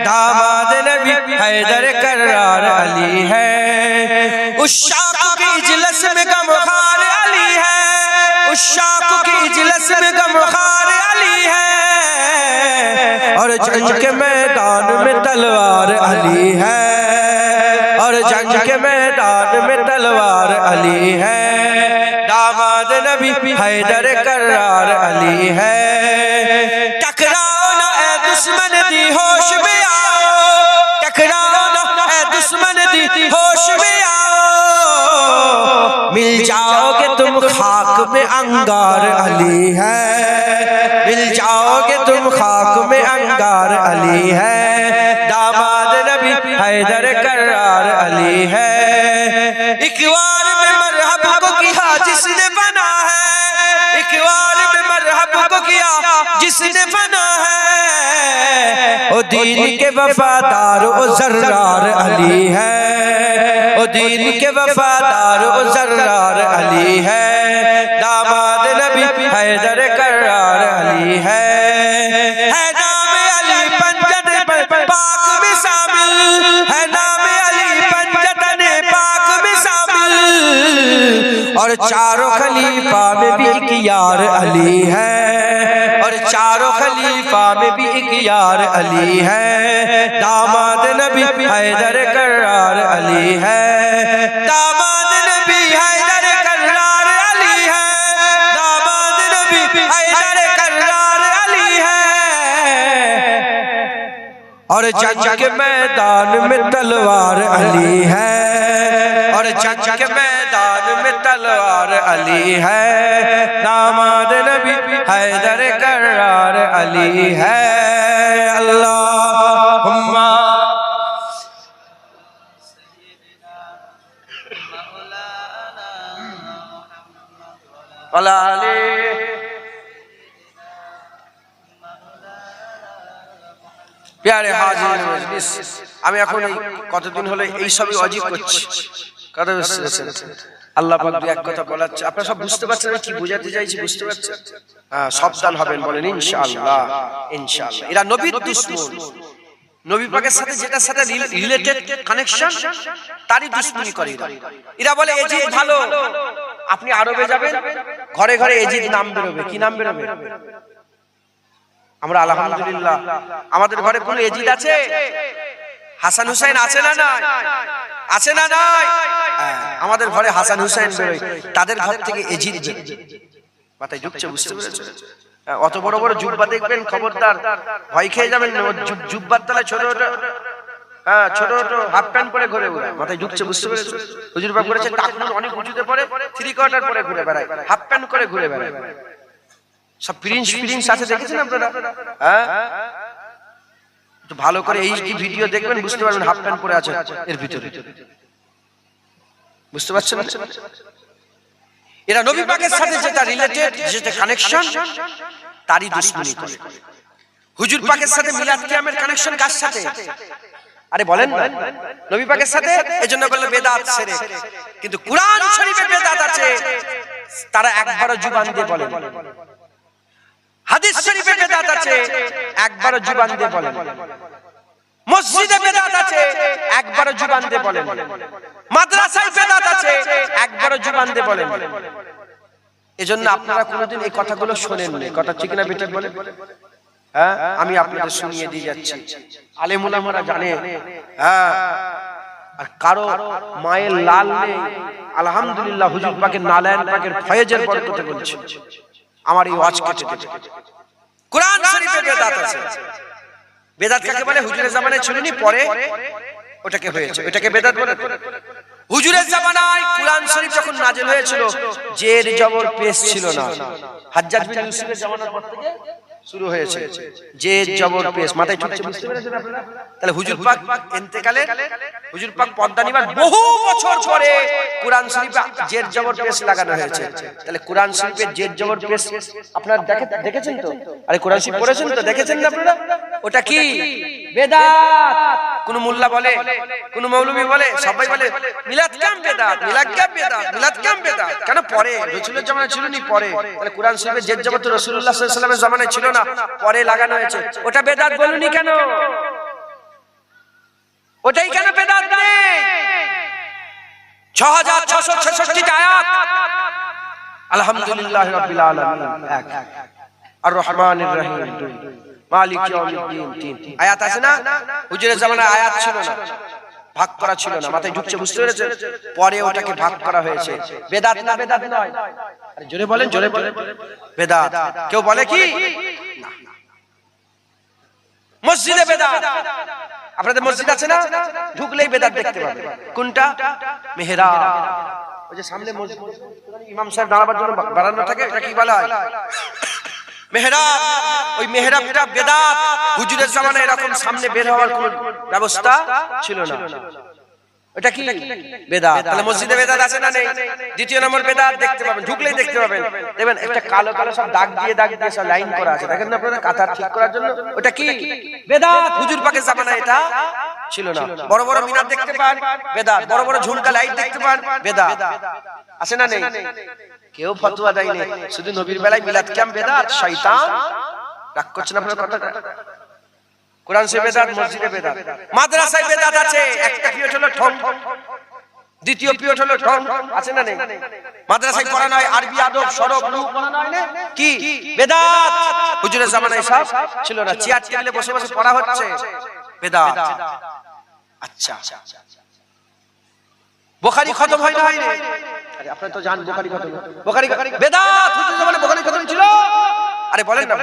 दामाद नबी हैदर करार अली है। उस शाख की इजलस में गमखार अली है, उस शाख की इजलस में गमखार अली है। और जंग के मैदान में तलवार अली है, और जंग के मैदान में तलवार अली है। दामाद नबी हैदर करार अली है। टकराओ ना ए दुश्मन दी होश में आओ, टकराओ ना ए दुश्मन दी होश में आओ। मिल जाओगे तुम खाक में अंगार अली है, मिल जाओगे तुम खाक में अंगार अली है। दामाद नबी हैदर करार अली है। इकवार में मरहब को किया जिसने बना है, इकवार में मरहब को किया जिसने बना है। ओ दीन के वफादार ओ जर्रार अली है, ओ दीन के वफादार ओ जर्रार अली है। दामाद नबी हैदर करार अली है। नाम अली पंजत पाक में शामिल है, नाम अली पंजतन पाक में शामिल। और चारों खलीफा में भी एक यार अली है, और चारों खलीफा में भी एक यार अली है। दामाद नबी हैदर करार अली है, दामाद नबी हैदर करार अली है, दामाद नबी हैदर करार अली है। और जंग के मैदान में तलवार अली है, और जंग के मैदान में तलवार अली है। दामाद नबी हैदर करार अली है। अल्लाहुम्मा वाला अली। प्यारे हाजिর মজলিস, আমি এখন কতদিন হলো এই সবই অজিব করছি, কথা বুঝছেন? আল্লাহ পাক দুই এক কথা বলাচ্ছে, আপনারা সব বুঝতে পারছেন কি বোঝাতে চাইছি? বুঝতে পারছেন? হ্যাঁ, সাবধান হবেন, বলেন ইনশাআল্লাহ। ইনশাআল্লাহ। এরা নবীর দুশমন, নবী পাকের সাথে যেটার সাথে রিলেটেড কানেকশন তারই দুশমনি করে এরা। এরা বলে এজিদ ভালো, আপনি আরবে যাবেন ঘরে ঘরে এজিদ নাম বেরোবে। কি নাম বেরোবে? আমরা আলহামদুলিল্লাহ আমাদের ঘরে কোন এজিদ আছে? হাসান হুসাইন আছে না নাই? আছে না নাই? আমাদের ঘরে হাসান হুসাইন বেরোয়, তাদের ঘর থেকে এজিদ বেরোয়। মাথায় ঢুকছে? বুঝতে পেরেছেন? অত বড় বড় জুব্বা দেখবেন, খবরদার ভয় খেয়ে যাবেন। জুব্বার তলায় ছোট ছোট ছোট ছোট হাফ প্যান্ট পরে ঘুরে বেড়ায়। মাথায় ঢুকছে? বুঝতে পেরেছেন? হুজুর পাক বলেছেন টাকনুন অনেক উঁচুতে পরে, 3 কোয়ার্টার পরে ঘুরে বেড়ায়, হাফ প্যান্ট করে ঘুরে বেড়ায়। সব প্রিন্স আছে, দেখেছেন আপনারা? হ্যাঁ, একটু ভালো করে এই ভিডিও দেখবেন, বুঝতে পারবেন হাফ প্যান্ট পরে আছে এর ভিতরে। বুঝতে পারছেন? এরা নবী পাকের সাথে যেটা রিলেটেড, যেটা কানেকশন, তারই দুশমনি করে। হুজুর পাকের সাথে মিলাদ কিয়ামের কানেকশন কার সাথে? আরে বলেন না, নবী পাকের সাথে এজন্য বলল বেদাত শিরক। কিন্তু কুরআন শরীফে বেদাত আছে, তারা একবারও জুবান দিয়ে বলে। হাদিস শরীফে বেদাত আছে, একবারও জুবান দিয়ে বলে। মসজিদে বেদাত আছে, একবারও জুবান দিয়ে বলে। মাদ্রাসায় বেদাত আছে, একবারও জুবান দিয়ে বলে। এজন্য আপনারা কোনোদিন এই কথাগুলো শোনেননি, কথা ঠিক না বেঠিক বলেন? হ্যাঁ, আমি আপনাদের শুনিয়ে দিয়ে যাচ্ছি, আলেম উলামারা জানে। হ্যাঁ, আর কারো মায়ের লাল নেই, আলহামদুলিল্লাহ হুজুর পাকের নালায়েন পাকের ফয়েজের বরকতে বলছি, আমার এই ওয়াজ কেটে দেবে। কুরআন শরীফে বেদাত আছে। বেদাত কাকে বলে? হুজুরের জামানায় ছিল নি, পরে ওটাকে হয়েছে, ওটাকে বেদাত বলে। হুজুরের জামানায় কুরআন শরীফ যখন নাযিল হয়েছিল, জের জবর পেশ ছিল না। হাজ্জাজ বিন ইউসুফের জামানার পর থেকে শুরু হয়েছে জের জবর পেশ। মাথায় ঠুকছে, বুঝতে পেরেছেন আপনারা? তাহলে হুজুর পাক ইন্তেকালে, হুজুর পাক পর্দা নিবার বহু বছর পরে কুরআন শরীফে জের জবর পেশ লাগানো হয়েছে। তাহলে কুরআন শরীফে জের জবর পেশ আপনারা দেখেছেন তো? আরে কুরআন শরীফ পড়েছেন তো, দেখেছেন না আপনারা? ওটা কি? বেদাত। কোন মোল্লা বলে, কোন মৌলভী বলে, সবাই বলে মিলাদ কাম বেদাত, মিলাদ কাম বেদাত, মিলাদ কাম বেদাত। কেন? পরে রাসূলের জামানায় ছিল নি, পরে। তাহলে কুরআন শরীফে জের জবর তো রাসূলুল্লাহ সাল্লাল্লাহু আলাইহি ওয়াসাল্লামের জামানায় ছিল না, পরে লাগানো হয়েছে। ওটা বেদাত বলুনি কেন? ওটাই কেন বেদাত নেই? 6666 আয়াত, আলহামদুলিল্লাহি রাব্বিল আলামিন এক, আর রহমানির রহিম দুই, মালিক ইয়াউমিদ্দিন তিন। আয়াত আছে না? হুজুরের জামানায় আয়াত ছিল না, ভাগ করা ছিল না। মাথায় ঢুকছে, বুঝতে পেরেছেন? পরে ওটাকে ভাগ করা হয়েছে। বেদাত না, বেদাত নয়। আরে জোরে বলেন, জোরে বলেন। বেদাত। কেউ বলে কি? মসজিদে বেদাত। আপনাদের মসজিদ আছে না? ঢুকলেই বেদাত দেখতে পাবেন। কোনটা? মেহরাব। ওই যে সামনে মসজিদ, ইমাম সাহেব দাঁড়াবার জন্য বারান্দা থাকে, এটা কি বলা হয়? মেহরাব। ওই মেহরাবটা বেদাত। হুজুরের জামানায় এরকম সামনে বের হওয়ার কোনো ব্যবস্থা ছিল না। এটা কি? বেদাত। তাহলে মসজিদে বেদাত আছে না নেই? দ্বিতীয় নম্বর বেদাত দেখতে পাবেন, ঢুকলেই দেখতে পাবেন। দেখবেন একটা কালো কালো সব দাগ দিয়ে সব লাইন করা আছে, দেখেন না আপনারা? কাতার ঠিক করার জন্য। ওটা কি? বেদাত। হুজুর পাকের জামানায় এটা ছিল না। বড় বড় মিনার দেখতে পান, বেদাত। বড় বড় ঝুমকা লাইট দেখতে পান, বেদাত। আছে না নেই? কেউ ফতোয়া দেয়নি, শুধু নবীর বেলায় মিলাদ কিয়াম বেদাত। শয়তান রাগ করছেন আপনারা কথাটা? কুরআন শরীফে বেদাত, মসজিদে বেদাত। মাদ্রাসায় বেদাত আছে। একটা পিরিয়ড হলো ঠং, দ্বিতীয় পিরিয়ড হলো ঠং, আছে না নেই? মাদ্রাসায় পড়ানো হয় আরবি, আদব, সরব, লুক পড়ানো হয় না? কি? বেদাত। হুজুরের জামানায় সব ছিল না, চেয়ার টেবিলে বসে বসে পড়া হচ্ছে, বেদাত। আচ্ছা, বুখারী খতম হয় না, হয় না? আরে আপনারা তো জানেন বুখারী খতম, বুখারী বেদাত। হুজুরের জামানায় বুখারী খতম ছিল? আরে বলেন না,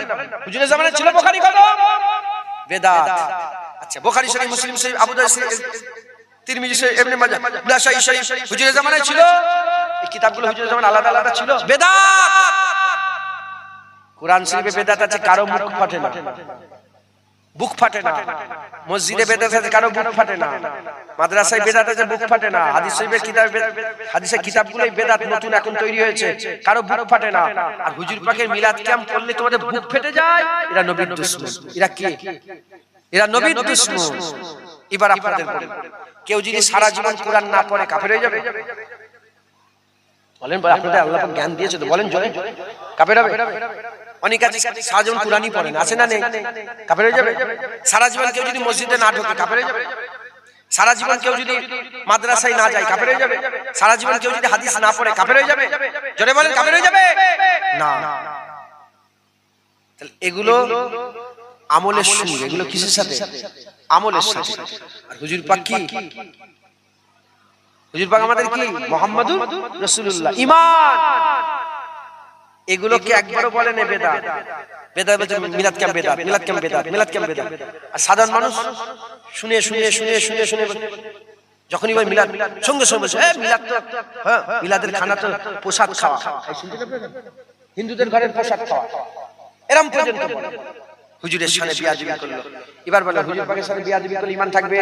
হুজুরের জামানায় ছিল বুখারী খতম? বেদাত। আচ্ছা, বুখারী শরীফ, মুসলিম শরীফ, আবু দাউদ শরীফ, তিরমিজি শরীফ, ইবনে মাজাহ, নাসাঈ শরীফ হুজুরের জামানায় ছিল? এই কিতাবগুলো হুজুরের জামানায় আলাদা আলাদা ছিল? বেদাত। কুরআন শরীফে বেদাত আছে, কারো মুখ ফাটে না, বুক ফাটে না। মসজিদে বেদাত আছে, কারো বুক ফাটে না। মাদ্রাসায় বেদাত আছে, বুক ফাটে না। হাদিস শরীফের কিতাব, হাদিসের কিতাবগুলোই বেদাত নতুন এখন তৈরি হয়েছে, কারো বুক ফাটে না। আর হুজুর পাকের মিলাদ কিয়াম করলে তোমাদের বুক ফেটে যায়। এরা নবীর দুশমন। এরা কি? এরা নবীর দুশমন। এবার আপনাদের বলি, কেউ যদি সারা জীবন কুরআন না পড়ে কাফের হয়ে যাবে? বলেন, আপনাদের আল্লাহ পাক জ্ঞান দিয়েছে তো, বলেন জোরে, কাফের হবে? অনেক আছে সারা জীবন কুরআনই পড়ে না, আছে না নেই? কাফের হয়ে যাবে? সারা জীবন কেউ যদি মসজিদে না ঢোকে কাফের হয়ে যাবে? সারা জীবন কেউ যদি মাদ্রাসায় না যায় কাফের হয়ে যাবে? সারা জীবন কেউ যদি হাদিস না পড়ে কাফের হয়ে যাবে? জোরে বলেন, কাফের হয়ে যাবে না? তাহলে এগুলো আমলের সুর। এগুলো কিসের সাথে? আমলের সাথে। আর হুজুর পাক কি? হুজুর পাক আমাদের কি? মুহাম্মাদুর রাসূলুল্লাহ, ঈমান। এগুলোকে একবারও বলেন বেদাত। বেদাত বলতে মিলাদ কিয়াম বেদাত, মিলাদ কিয়াম বেদাত, মিলাদ কিয়াম বেদাত। আর সাধারণ মানুষ শুনে শুনে শুনে শুনে শুনে যখনই ওই মিলাদ সঙ্গে সঙ্গে মিলাদ তো, হ্যাঁ, মিলাদের খানা তো প্রসাদ খাওয়া। হিন্দুদের ঘরের প্রসাদ খাওয়া, এরকম পর্যন্ত বলে। হুজুরের সাথে বিয়াদবি করলো। এবার বলে হুজুর পাকের সাথে বিয়াদবি করলে ঈমান থাকবে?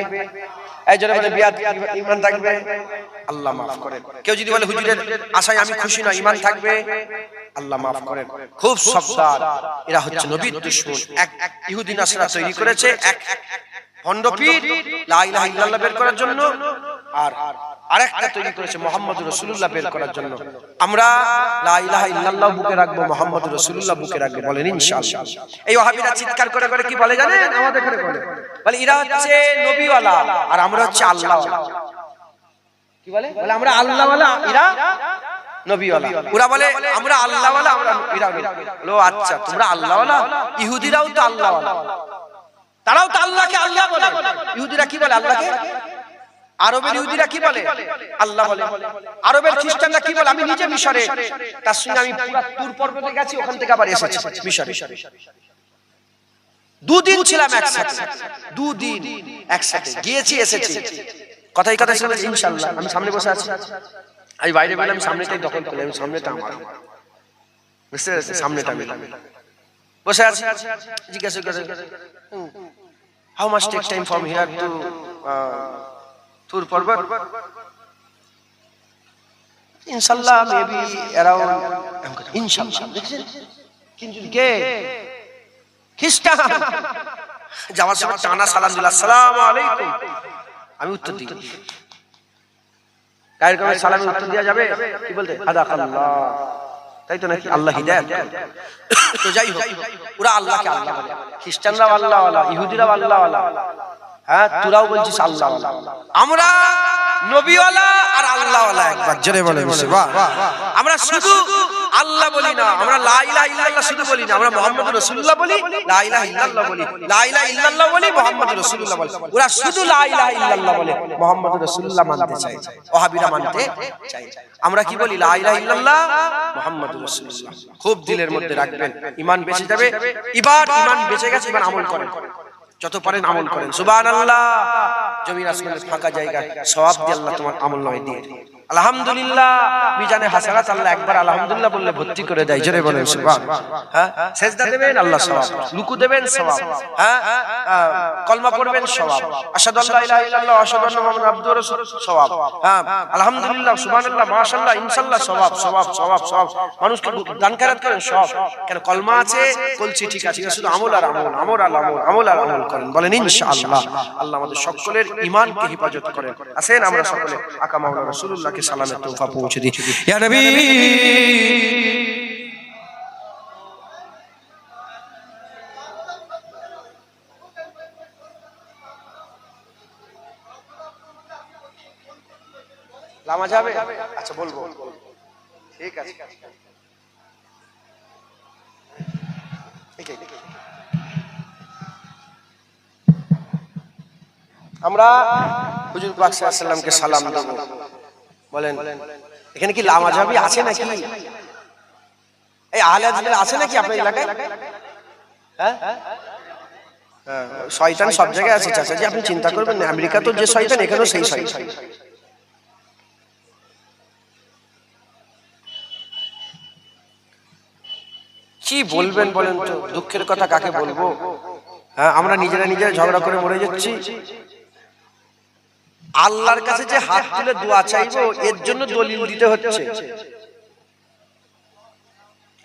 এই জন্য বলে বিয়াদ ঈমান থাকবে? আল্লাহ মাফ করেন। কেউ যদি বলে হুজুরের আশায় আমি খুশি না, ঈমান থাকবে? আল্লাহ মাফ করেন। খুব সাবধান, এরা হচ্ছে নবীর দুশমন। এক ইহুদি নাসরা তৈরি করেছে, এক ভণ্ডপীর লা ইলাহা ইল্লাল্লাহ বের করার জন্য, আর আরেকটা তৈরি করেছে মুহাম্মদুর রাসূলুল্লাহ বের করার জন্য। আমরা লা ইলাহা ইল্লাল্লাহ বুকে রাখবো, মুহাম্মদুর রাসূলুল্লাহ বুকে রাখবো, বলেন ইনশাআল্লাহ। এই ওয়াহাবিরা চিৎকার করে করে কি বলে জানেন? আমাদের করে বলে এরা হচ্ছে নবীওয়ালা আর আমরা হচ্ছে আল্লাহওয়ালা। কি বলে? বলে আমরা আল্লাহওয়ালা, এরা নবীওয়ালা। ওরা বলে আমরা আল্লাহওয়ালা, আমরা এরা বলো আচ্ছা তোমরা আল্লাহওয়ালা, ইহুদিরাও তো আল্লাহওয়ালা, তারাও তো আল্লাহকে আল্লাহ বলে। ইহুদিরা কি বলে আল্লাহকে? আরবের ইহুদিরা কি বলে? আল্লাহ বলে। আরবের খ্রিস্টানরা কি বলে? আমি নিজে মিশরে, তার সঙ্গে আমি পুরো তুর পর্বতে গেছি, ওখান থেকে আবার এসেছি মিশরে। দুদিন ছিলাম একসাথে, দুদিন একসাথে গিয়েছি এসেছি, কথাই কথাই শুনে ইনশাআল্লাহ। আমি সামনে বসে আছি, আমি বাইরে বেরোলাম, সামনেটাই দখল করলাম, সামনেটা আমার, বুঝতে পেরেছি? সামনেটা আমি বসে আছি, জিজ্ঞাসা করে how much take time from here to তুর পর্বত? ইনশাআল্লাহ মেবি অ্যারাউন্ড, ইনশাআল্লাহ। দেখছেন কিন্তু কে খ্রিস্টান যাওয়ার সময় টানা সালাম দিল, আসসালামু আলাইকুম। আমি উত্তর দিই, গায়ের কাছে সালামের উত্তর দেওয়া যাবে? কি বলতে? আদাকাল্লাহ, তাই তো নাকি? আল্লাহ হিদায়াত। তো যাই হোক, ওরা আল্লাহকে আল্লাহ বলে, খ্রিস্টানরাও আল্লাহওয়ালা, ইহুদিরাও আল্লাহওয়ালা, হ্যাঁ তোরাও বলছিস আল্লাহওয়ালা। আমরা নবীওয়ালা আর আল্লাহওয়ালা একবার জোরে বলে বাহ। আমরা শুধু আল্লাহ বলি না, আমরা লা ইলাহা ইল্লাল্লাহ শুধু বলি না, আমরা মুহাম্মদুর রাসূলুল্লাহ বলি, লা ইলাহা ইল্লাল্লাহ বলি, লা ইলাহা ইল্লাল্লাহ বলি, মুহাম্মদুর রাসূলুল্লাহ বলি। ওরা শুধু লা ইলাহা ইল্লাল্লাহ বলে, মুহাম্মদুর রাসূলুল্লাহ মানতে চায়, ওয়াহাবিরা মানতে চায়। আমরা কি বলি? লা ইলাহা ইল্লাল্লাহ মুহাম্মদুর রাসূলুল্লাহ। খুব দিলের মধ্যে রাখবেন, ঈমান বেঁচে যাবে। এবার ঈমান বেঁচে গেছে, এবার আমল করেন, যত পারেন আমল করেন। সুবহানাল্লাহ। জমির আসমানের ফাঁকা জায়গা সওয়াব দিয়ে আল্লাহ তোমার আমলনামায় দিয়ে দেয়। আলহামদুলিল্লাহ, মিজানে হাসানাত আল্লাহ একবার আলহামদুলিল্লাহ বললে ভর্তি করে দেয়। জোরে বলেন সুবহানাল্লাহ। হ্যাঁ, সিজদা দেবেন আল্লাহ সওয়াব, রুকু দেবেন সওয়াব, হ্যাঁ কলমা পড়বেন সওয়াব, আশহাদু আল্লা ইলাহা ইল্লাল্লাহ ওয়া আশহাদু আন্না মুহাম্মাদান আবদুহু ওয়া রাসূলুহু সওয়াব, হ্যাঁ আলহামদুলিল্লাহ সুবহানাল্লাহ মাশাআল্লাহ ইনশাআল্লাহ সওয়াব সওয়াব সওয়াব সওয়াব। মানুষকে দান খয়রাত করেন সওয়াব, কেন কলমা আছে, কলছি ঠিক আছে, শুধু আমল আর আমল, আমল আর আমল, আমল আর আমল করেন, বলেন ইনশাআল্লাহ। আল্লাহ আমাদের সকলের ঈমানকে হেফাজত করেন। আসেন আমরা সকলে আকা মাওলানা রাসূলুল্লাহকে সালামের তোহফা পৌঁছে দিই। ইয়া নবী লামা যাবে? আচ্ছা বলবো, ঠিক আছে। আমরা হুজুর পাক সাল্লাল্লাহু আলাইহি ওয়াসাল্লামকে সালাম দেব, বলেন এখানে কি লামা যাবে আছে নাকি? এই আহলে হাদিস আছে নাকি আপনার এলাকায়? হ্যাঁ, শয়তান সব জায়গায় আছে চাচাজি, আপনি চিন্তা করবেন না। আমেরিকা তো যে শয়তান, এখানেও সেই শয়তান। কি বলবেন বলেন তো? দুঃখের কথা কাকে বলবো? হ্যাঁ, আমরা নিজেরা নিজেরা ঝগড়া করে মরে যাচ্ছি। আল্লাহর কাছে যে হাত তুলে দোয়া চাইবো, এর জন্য দলিল দিতে হচ্ছে।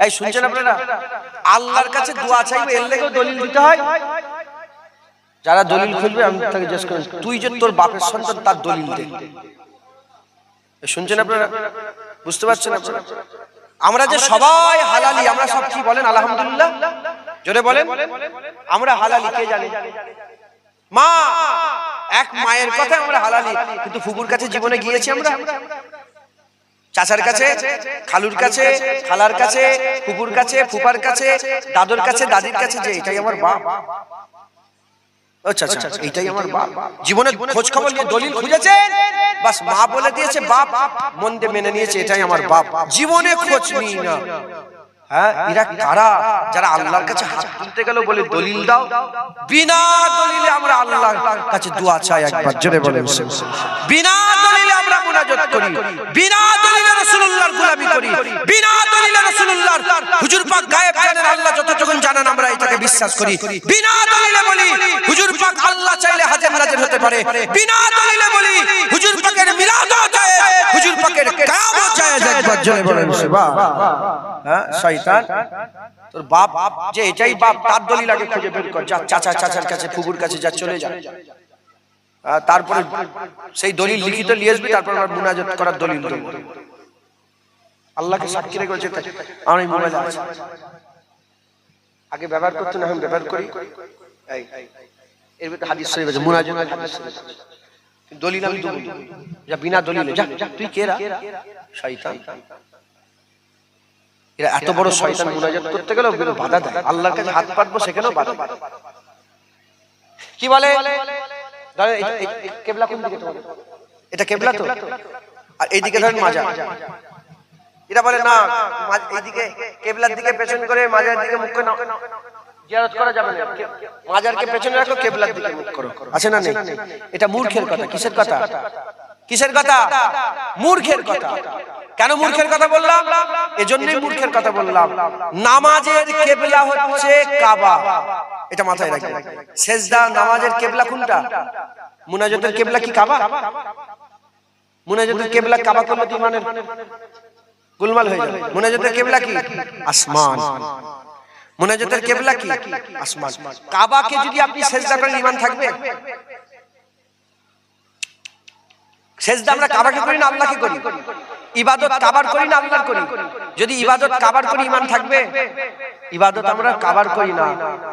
এই শুনছেন আপনারা? আল্লাহর কাছে দোয়া চাইবো, এর লেগেও দলিল দিতে হয়। যারা দলিল খুলবে আমি তাকে জিজ্ঞেস করি, তুই যে তোর বাপের সন্তান, তার দলিল দে। শুনছেন আপনারা? বুঝতে পারছেন আপনারা? আমরা যে সবাই হালালি, আমরা সব কি বলেন? আলহামদুলিল্লাহ জোরে বলেন। আমরা হালালি, কে জানে? মা, এক মায়ের কথা আমরা হালালি, কিন্তু ফুকুর কাছে জীবনে গিয়েছি আমরা? চাচার কাছে, খালুর কাছে, খালার কাছে, ফুকুর কাছে, ফুপার কাছে, দাদুর কাছে, দাদির কাছে, যে এটাই আমার বাপ, আচ্ছা আচ্ছা এটাই আমার বাপ। জীবনে খোঁজ খবর নিয়ে দলিল খুঁজেছেন, বাস মা বলে দিয়েছে, বাপ মন দিয়ে মেনে নিয়েছে, এটাই আমার বাপ। জীবনে খোঁজ নিই না। হ্যাঁ, এরা কারা? যারা আল্লাহর কাছে হাত তুলতে গেল বলে দলিল দাও, বিনা দলিলে আমরা আল্লাহর কাছে দোয়া চাই। একবার জোরে বলেন, বিনা দলিলে আমরা মুনাজাত করি, বিনা দলিলে রাসূলুল্লাহর গোলামি করি, বিনা দলিলে রাসূলুল্লাহর হুজুর পাক গায়েব জানেন, আল্লাহ যতটুকু জানেন আমরা এটাকে বিশ্বাস করি। বিনা দলিলে বলি হুজুর পাক আল্লাহ চাইলে হাজির নাজির হতে পারে। বিনা দলিলে বলি হুজুর পাকের মিলাদও জায়েজ, হুজুর পাকের কিয়ামত জায়েজ। একবার একবার জোরে বলেন সুবহানাল্লাহ। হ্যাঁ শয়তান তোর বাপ যে এটাই বাপ তার দলিল আগে খুঁজে বের কর, যা চাচার কাছে ফুফুর কাছে যা চলে যা, তারপরে সেই দলিল লিখিত নিয়ে আসবি, তারপর আবার মুনাজাত করার দলিল দেব। আল্লাহকে সাক্ষী রেখে বলছে আমি মুনাজাত আছে, আগে ব্যবহার করতে না আমি ব্যবহার করি। এই এর ভিতরে হাদিস শরীফ আছে, মুনাজাত হাদিস শরীফ আছে, দলিল আমি দেব যা বিনা দলিলে যা তুই কেরা শয়তান। এরা এত বড় শয়তান, মুনাজাত করতে গেলেও বাধা দেয়, আল্লাহর কাছে হাত পাতবো সেখানেও বাধা। কি বলে কেবলা কোন দিকে, এটা কেবলা তো, আর এইদিকে ধরেন মাজার। এটা বলে না এইদিকে কেবলার দিকে পেছন করে মাজারের দিকে মুখ করে জিয়ারত করা যাবে না, মাজারকে পেছনে রাখো কেবলার দিকে মুখ করো, আছে না নেই? এটা মূর্খের কথা। কিসের কথা? কিসের কথা? মূর্খের কথা। কেন মূর্খের কথা বললাম? এজন্যই মূর্খের কথা বললাম, নামাজের কেবলা হচ্ছে কাবা, এটা মাথায় রাখবেন। সেজদা নামাজের কেবলা কোনটা? মুনাজাতের কেবলা কি কাবা? মুনাজাতের কেবলা কাবা করলে তো ইমানের গোলমাল হয়ে যাবে। মুনাজাতের কেবলা কি? আসমান। মুনাজাতের কেবলা কি? আসমান। কাবাকে যদি আপনি সেজদা করেন ঈমান থাকবে? সেজদা আমরা কাবাকে করি না আল্লাহকে করি? ইবাদত কাবার করি না আল্লাহর করি? যদি ইবাদত কাবার করি ঈমান থাকবে? ইবাদত আমরা কাবার করি না,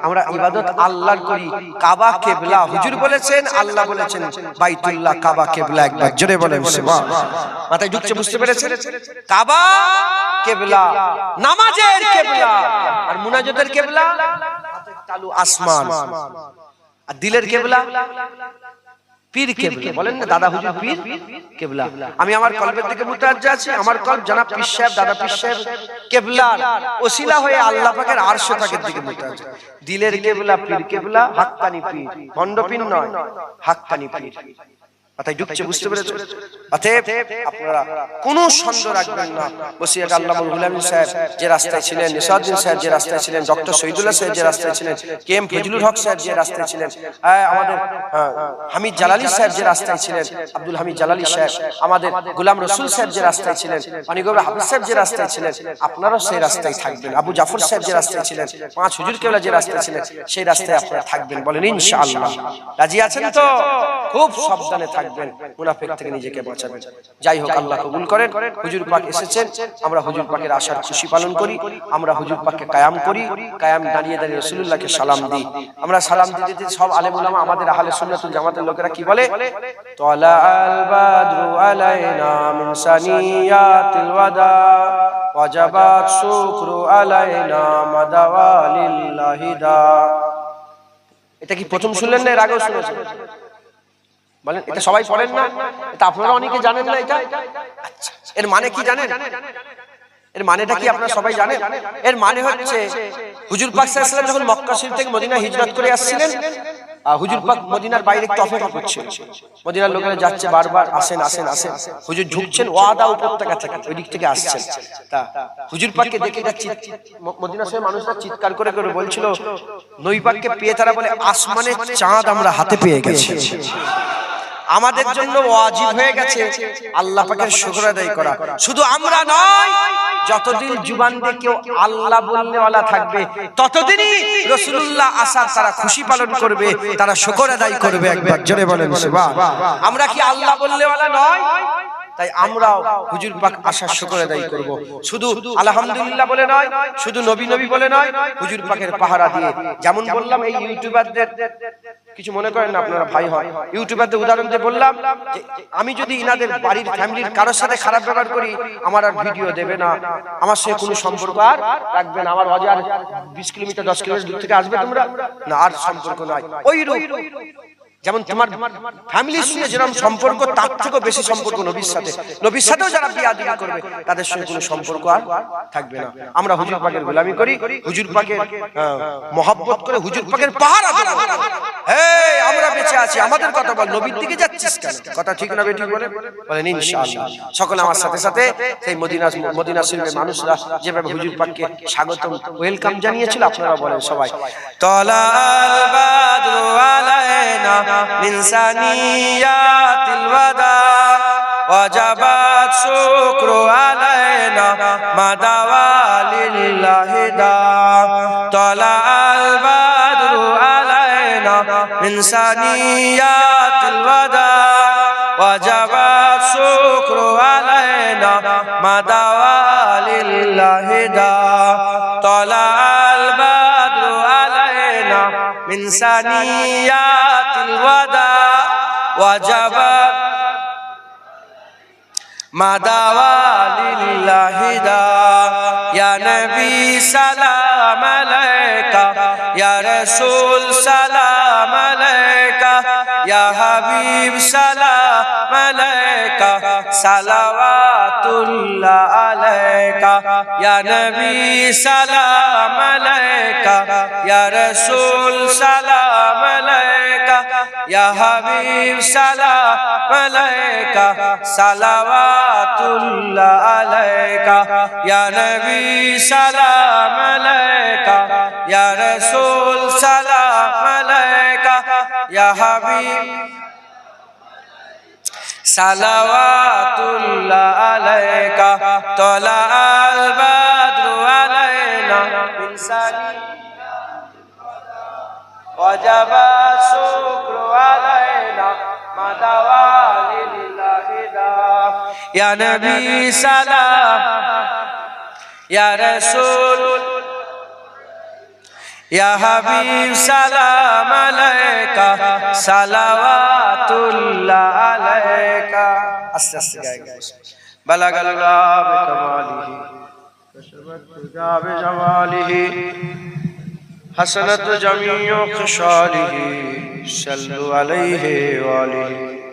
আমরা ইবাদত আল্লাহর করি। কাবা কেবলা, হুজুর বলেছেন, আল্লাহ বলেছেন বাইতুল্লাহ কাবা কেবলা। একবার জোরে বলেন সুবহানাল্লাহ। মাথায় ঢুকছে, বুঝতে পেরেছেন? কাবা কেবলা, নামাজের কেবলা, আর মুনাজাতের কেবলা তালু আসমান, আর দিলের কেবলা পীর কেবলা। বলেন না দাদা হুজুর পীর কেবলা। আমি আমার কলবের দিকে মুতাজ্জা আছি, আমার কলব জনাব পীর সাহেব, দাদা পীর সাহেব কেবলার ওসিলা হয়ে আল্লাহ পাকের আরশ পাকের দিকে মুতাজ্জা। দিলের কেবলা পীর কেবলা, হাক্কানি পীর, ভণ্ড পীর নয়, হাক্কানি পীর। মাথায় ঢুকছে, বুঝতে পেরেছেন? অতএব আপনারা কোনো সন্দেহ রাখবেন না, বসিরহাট আল্লামা গুলামী সাহেব যে রাস্তায় ছিলেন, নিসাউদ্দিন সাহেব যে রাস্তায় ছিলেন, ডক্টর শহীদুল্লাহ সাহেব যে রাস্তায় ছিলেন, কে এম ফজলুল হক সাহেব যে রাস্তায় ছিলেন, আমাদের হামিদ জালালি সাহেব যে রাস্তায় ছিলেন, আব্দুল হামিদ জালালি সাহেব, আমাদের গোলাম রসুল সাহেব যে রাস্তায় ছিলেন, অনিগর হাফিজ সাহেব যে রাস্তায় ছিলেন, আপনারাও সেই রাস্তায় থাকবেন। আবু জাফর সাহেব যে রাস্তায় ছিলেন, পাঁচ হুজুর কেবলা যে রাস্তায় ছিলেন, সেই রাস্তায় আপনারা থাকবেন। বলেন ইনশাআল্লাহ। রাজি আছেন তো? খুব সাবধানে থাকবেন, মুনাফিক থেকে নিজেকে বাঁচাবেন। যাই হোক, আল্লাহ কবুল করেন। হুজুর পাক এসেছেন, আমরা হুজুর পাকের আশার খুশি পালন করি, আমরা হুজুর পাককে কায়াম করি, কায়াম দাঁড়িয়ে দাঁড়িয়ে রাসূলুল্লাহকে সালাম দিই। আমরা সালাম দিতে দিতে সব আলেম উলামা, আমাদের আহলে সুন্নাতুল জামাতের লোকেরা কি বলে? তালাআল বাদরু আলাইনা মিন সানিয়াতিল ওয়াদা ওয়াজাবাত শুকরু আলাইনা মাদাওয়ালিল্লাহি দা। এটা কি প্রথম শুনলেন না এর আগেও শুনেছেন? বলেন, এটা সবাই পড়েন না? এটা আপনারা অনেকে জানেন না এটা? আচ্ছা, এর মানে কি জানেন? এর মানেটা কি আপনারা সবাই জানেন? এর মানে হচ্ছে হুজুর পাক সাল্লাল্লাহু আলাইহি ওয়াসাল্লাম যখন মক্কা শরীফ থেকে মদিনা হিজরত করে আসছিলেন, হুজুর পাক মদিনার বাইরে একটু অপেক্ষা করছিলেন। মদিনার লোকেরা যাচ্ছে বারবার, আসেন আসেন আসেন। হুজুর ঝুঁকছেন ওয়াদা উপত্যকা থেকে, ওই দিক থেকে আসছেন। তা হুজুর পাককে দেখে যাচ্ছে, মদিনা শহরের মানুষরা চিৎকার করে করে বলছিল, নবী পাককে পেয়ে তারা বলে আসমানের চাঁদ আমরা হাতে পেয়ে গেছি। আমাদের জন্য ওয়াজিব হয়ে গেছে আল্লাহ পাকের শুকর আদায় করা। শুধু আমরা নয়, যতদিন জুবান দিয়ে কেউ আল্লাহ বলনেওয়ালা থাকবে, ততদিনই রাসূলুল্লাহ আসার তারা খুশি পালন করবে, তারা শুকর আদায় করবে। একবার জোরে বলেন সুবহানাল্লাহ। আমরা কি আল্লাহ বলনেওয়ালা নয়? তাই আমরাও হুজুর পাক আসার শুকর আদায় করব। শুধু আলহামদুলিল্লাহ বলে নয়, শুধু নবী নবী বলে নয়, হুজুর পাকের পাহারা দিয়ে। যেমন বললাম, এই ইউটিউবারদের কিছু মনে করেন না, আপনারা ভাই হয়, ইউটিউবারদের উদাহরণ দিয়ে বললাম যে আমি যদি ইনাদের বাড়ির ফ্যামিলির কারোর সাথে খারাপ ব্যবহার করি, আমার আর ভিডিও দেবে না, আমার সাথে কোনো সম্পর্ক আর রাখবে না। আমার বাজার 20 কিলোমিটার 10 কিলোমিটার দূর থেকে আসবে তোমরা না, আর সম্পর্ক নাই। ওই রূপ যেমন তোমার ফ্যামিলির সঙ্গে যেরকম সম্পর্ক, তার থেকেও বেশি সম্পর্ক নবীর সাথে। নবীর সাথেও যারা বিয়াদবি করবে, তাদের সঙ্গে কোনো সম্পর্ক আর থাকবে না। আমরা হুজুর পাকের গোলামি করি, হুজুর পাকের মহব্বত করে, হুজুর পাকের পাহারা দেব। এই আমরা বেঁচে আছি, আমাদের কথা বল, নবীর দিকে যাচ্ছিস কেন? কথা ঠিক না বেঠিক বলেন? বলেন ইনশাআল্লাহ। সকলে আমার সাথে সাথে সেই মদিনা শরীফের মানুষরা যেভাবে হুজুর পাককে স্বাগতম, ওয়েলকাম জানিয়েছিল, আপনারা বলেন সবাই, তালাআল বাদরু আলাইনা মিন সানিয়াতিল ওয়াদা ওয়াজাবাত শুকরু আলাইনা মা দাওয়া লিল্লাহি দা তলা আল বাদরু আলাইনা মিন সানিয়াতিল ওয়াদা ওয়াজাবাত শুকরু আলাইনা মা দাওয়া লিল্লাহি দা তলা আল বাদরু আলাইনা মিন সানিয়াতিল ওয়াদা ওয়াজাবাত মা দাওয়া লিল্লাহি দা ইয়া নবী সালাম আলাইকা ইয়া রাসূল সালাম আলাইকা ইয়া হাবিব সালাম আলাইকা সালাওয়াতুল্লাহ আলাইকা ইয়া নবী সালাম আলাইকা ইয়া রাসূল সালাম আলাইকা ইয়া হাবিব সালাম আলাইকা সালাওয়াতুল্লাহ আলাইকা ইয়া নবী সালাম আলাইকা ইয়া রাসূল সালাম আলাইকা ইয়া হাবিব সালাওয়াতুল্লাহ আলাইকা তলা আল বাদরু আলাইনা মিন ওয়াজাবা শুকরু আলাইনা মা দাওয়া লিল্লাহি দা ইয়া নবী সালাম ইয়া রাসূল ইয়া হাবিব সালাম আলাইকা সালাওয়াতুল্লাহ আলাইকা আস্তে আস্তে গায়ে বালাগাল্লাহ বিকামালিহি কাশাবাত তুজা বিজামালিহি হাসানাত জামিউ খিসালিহি সাল্লু আলাইহি ওয়া আলিহি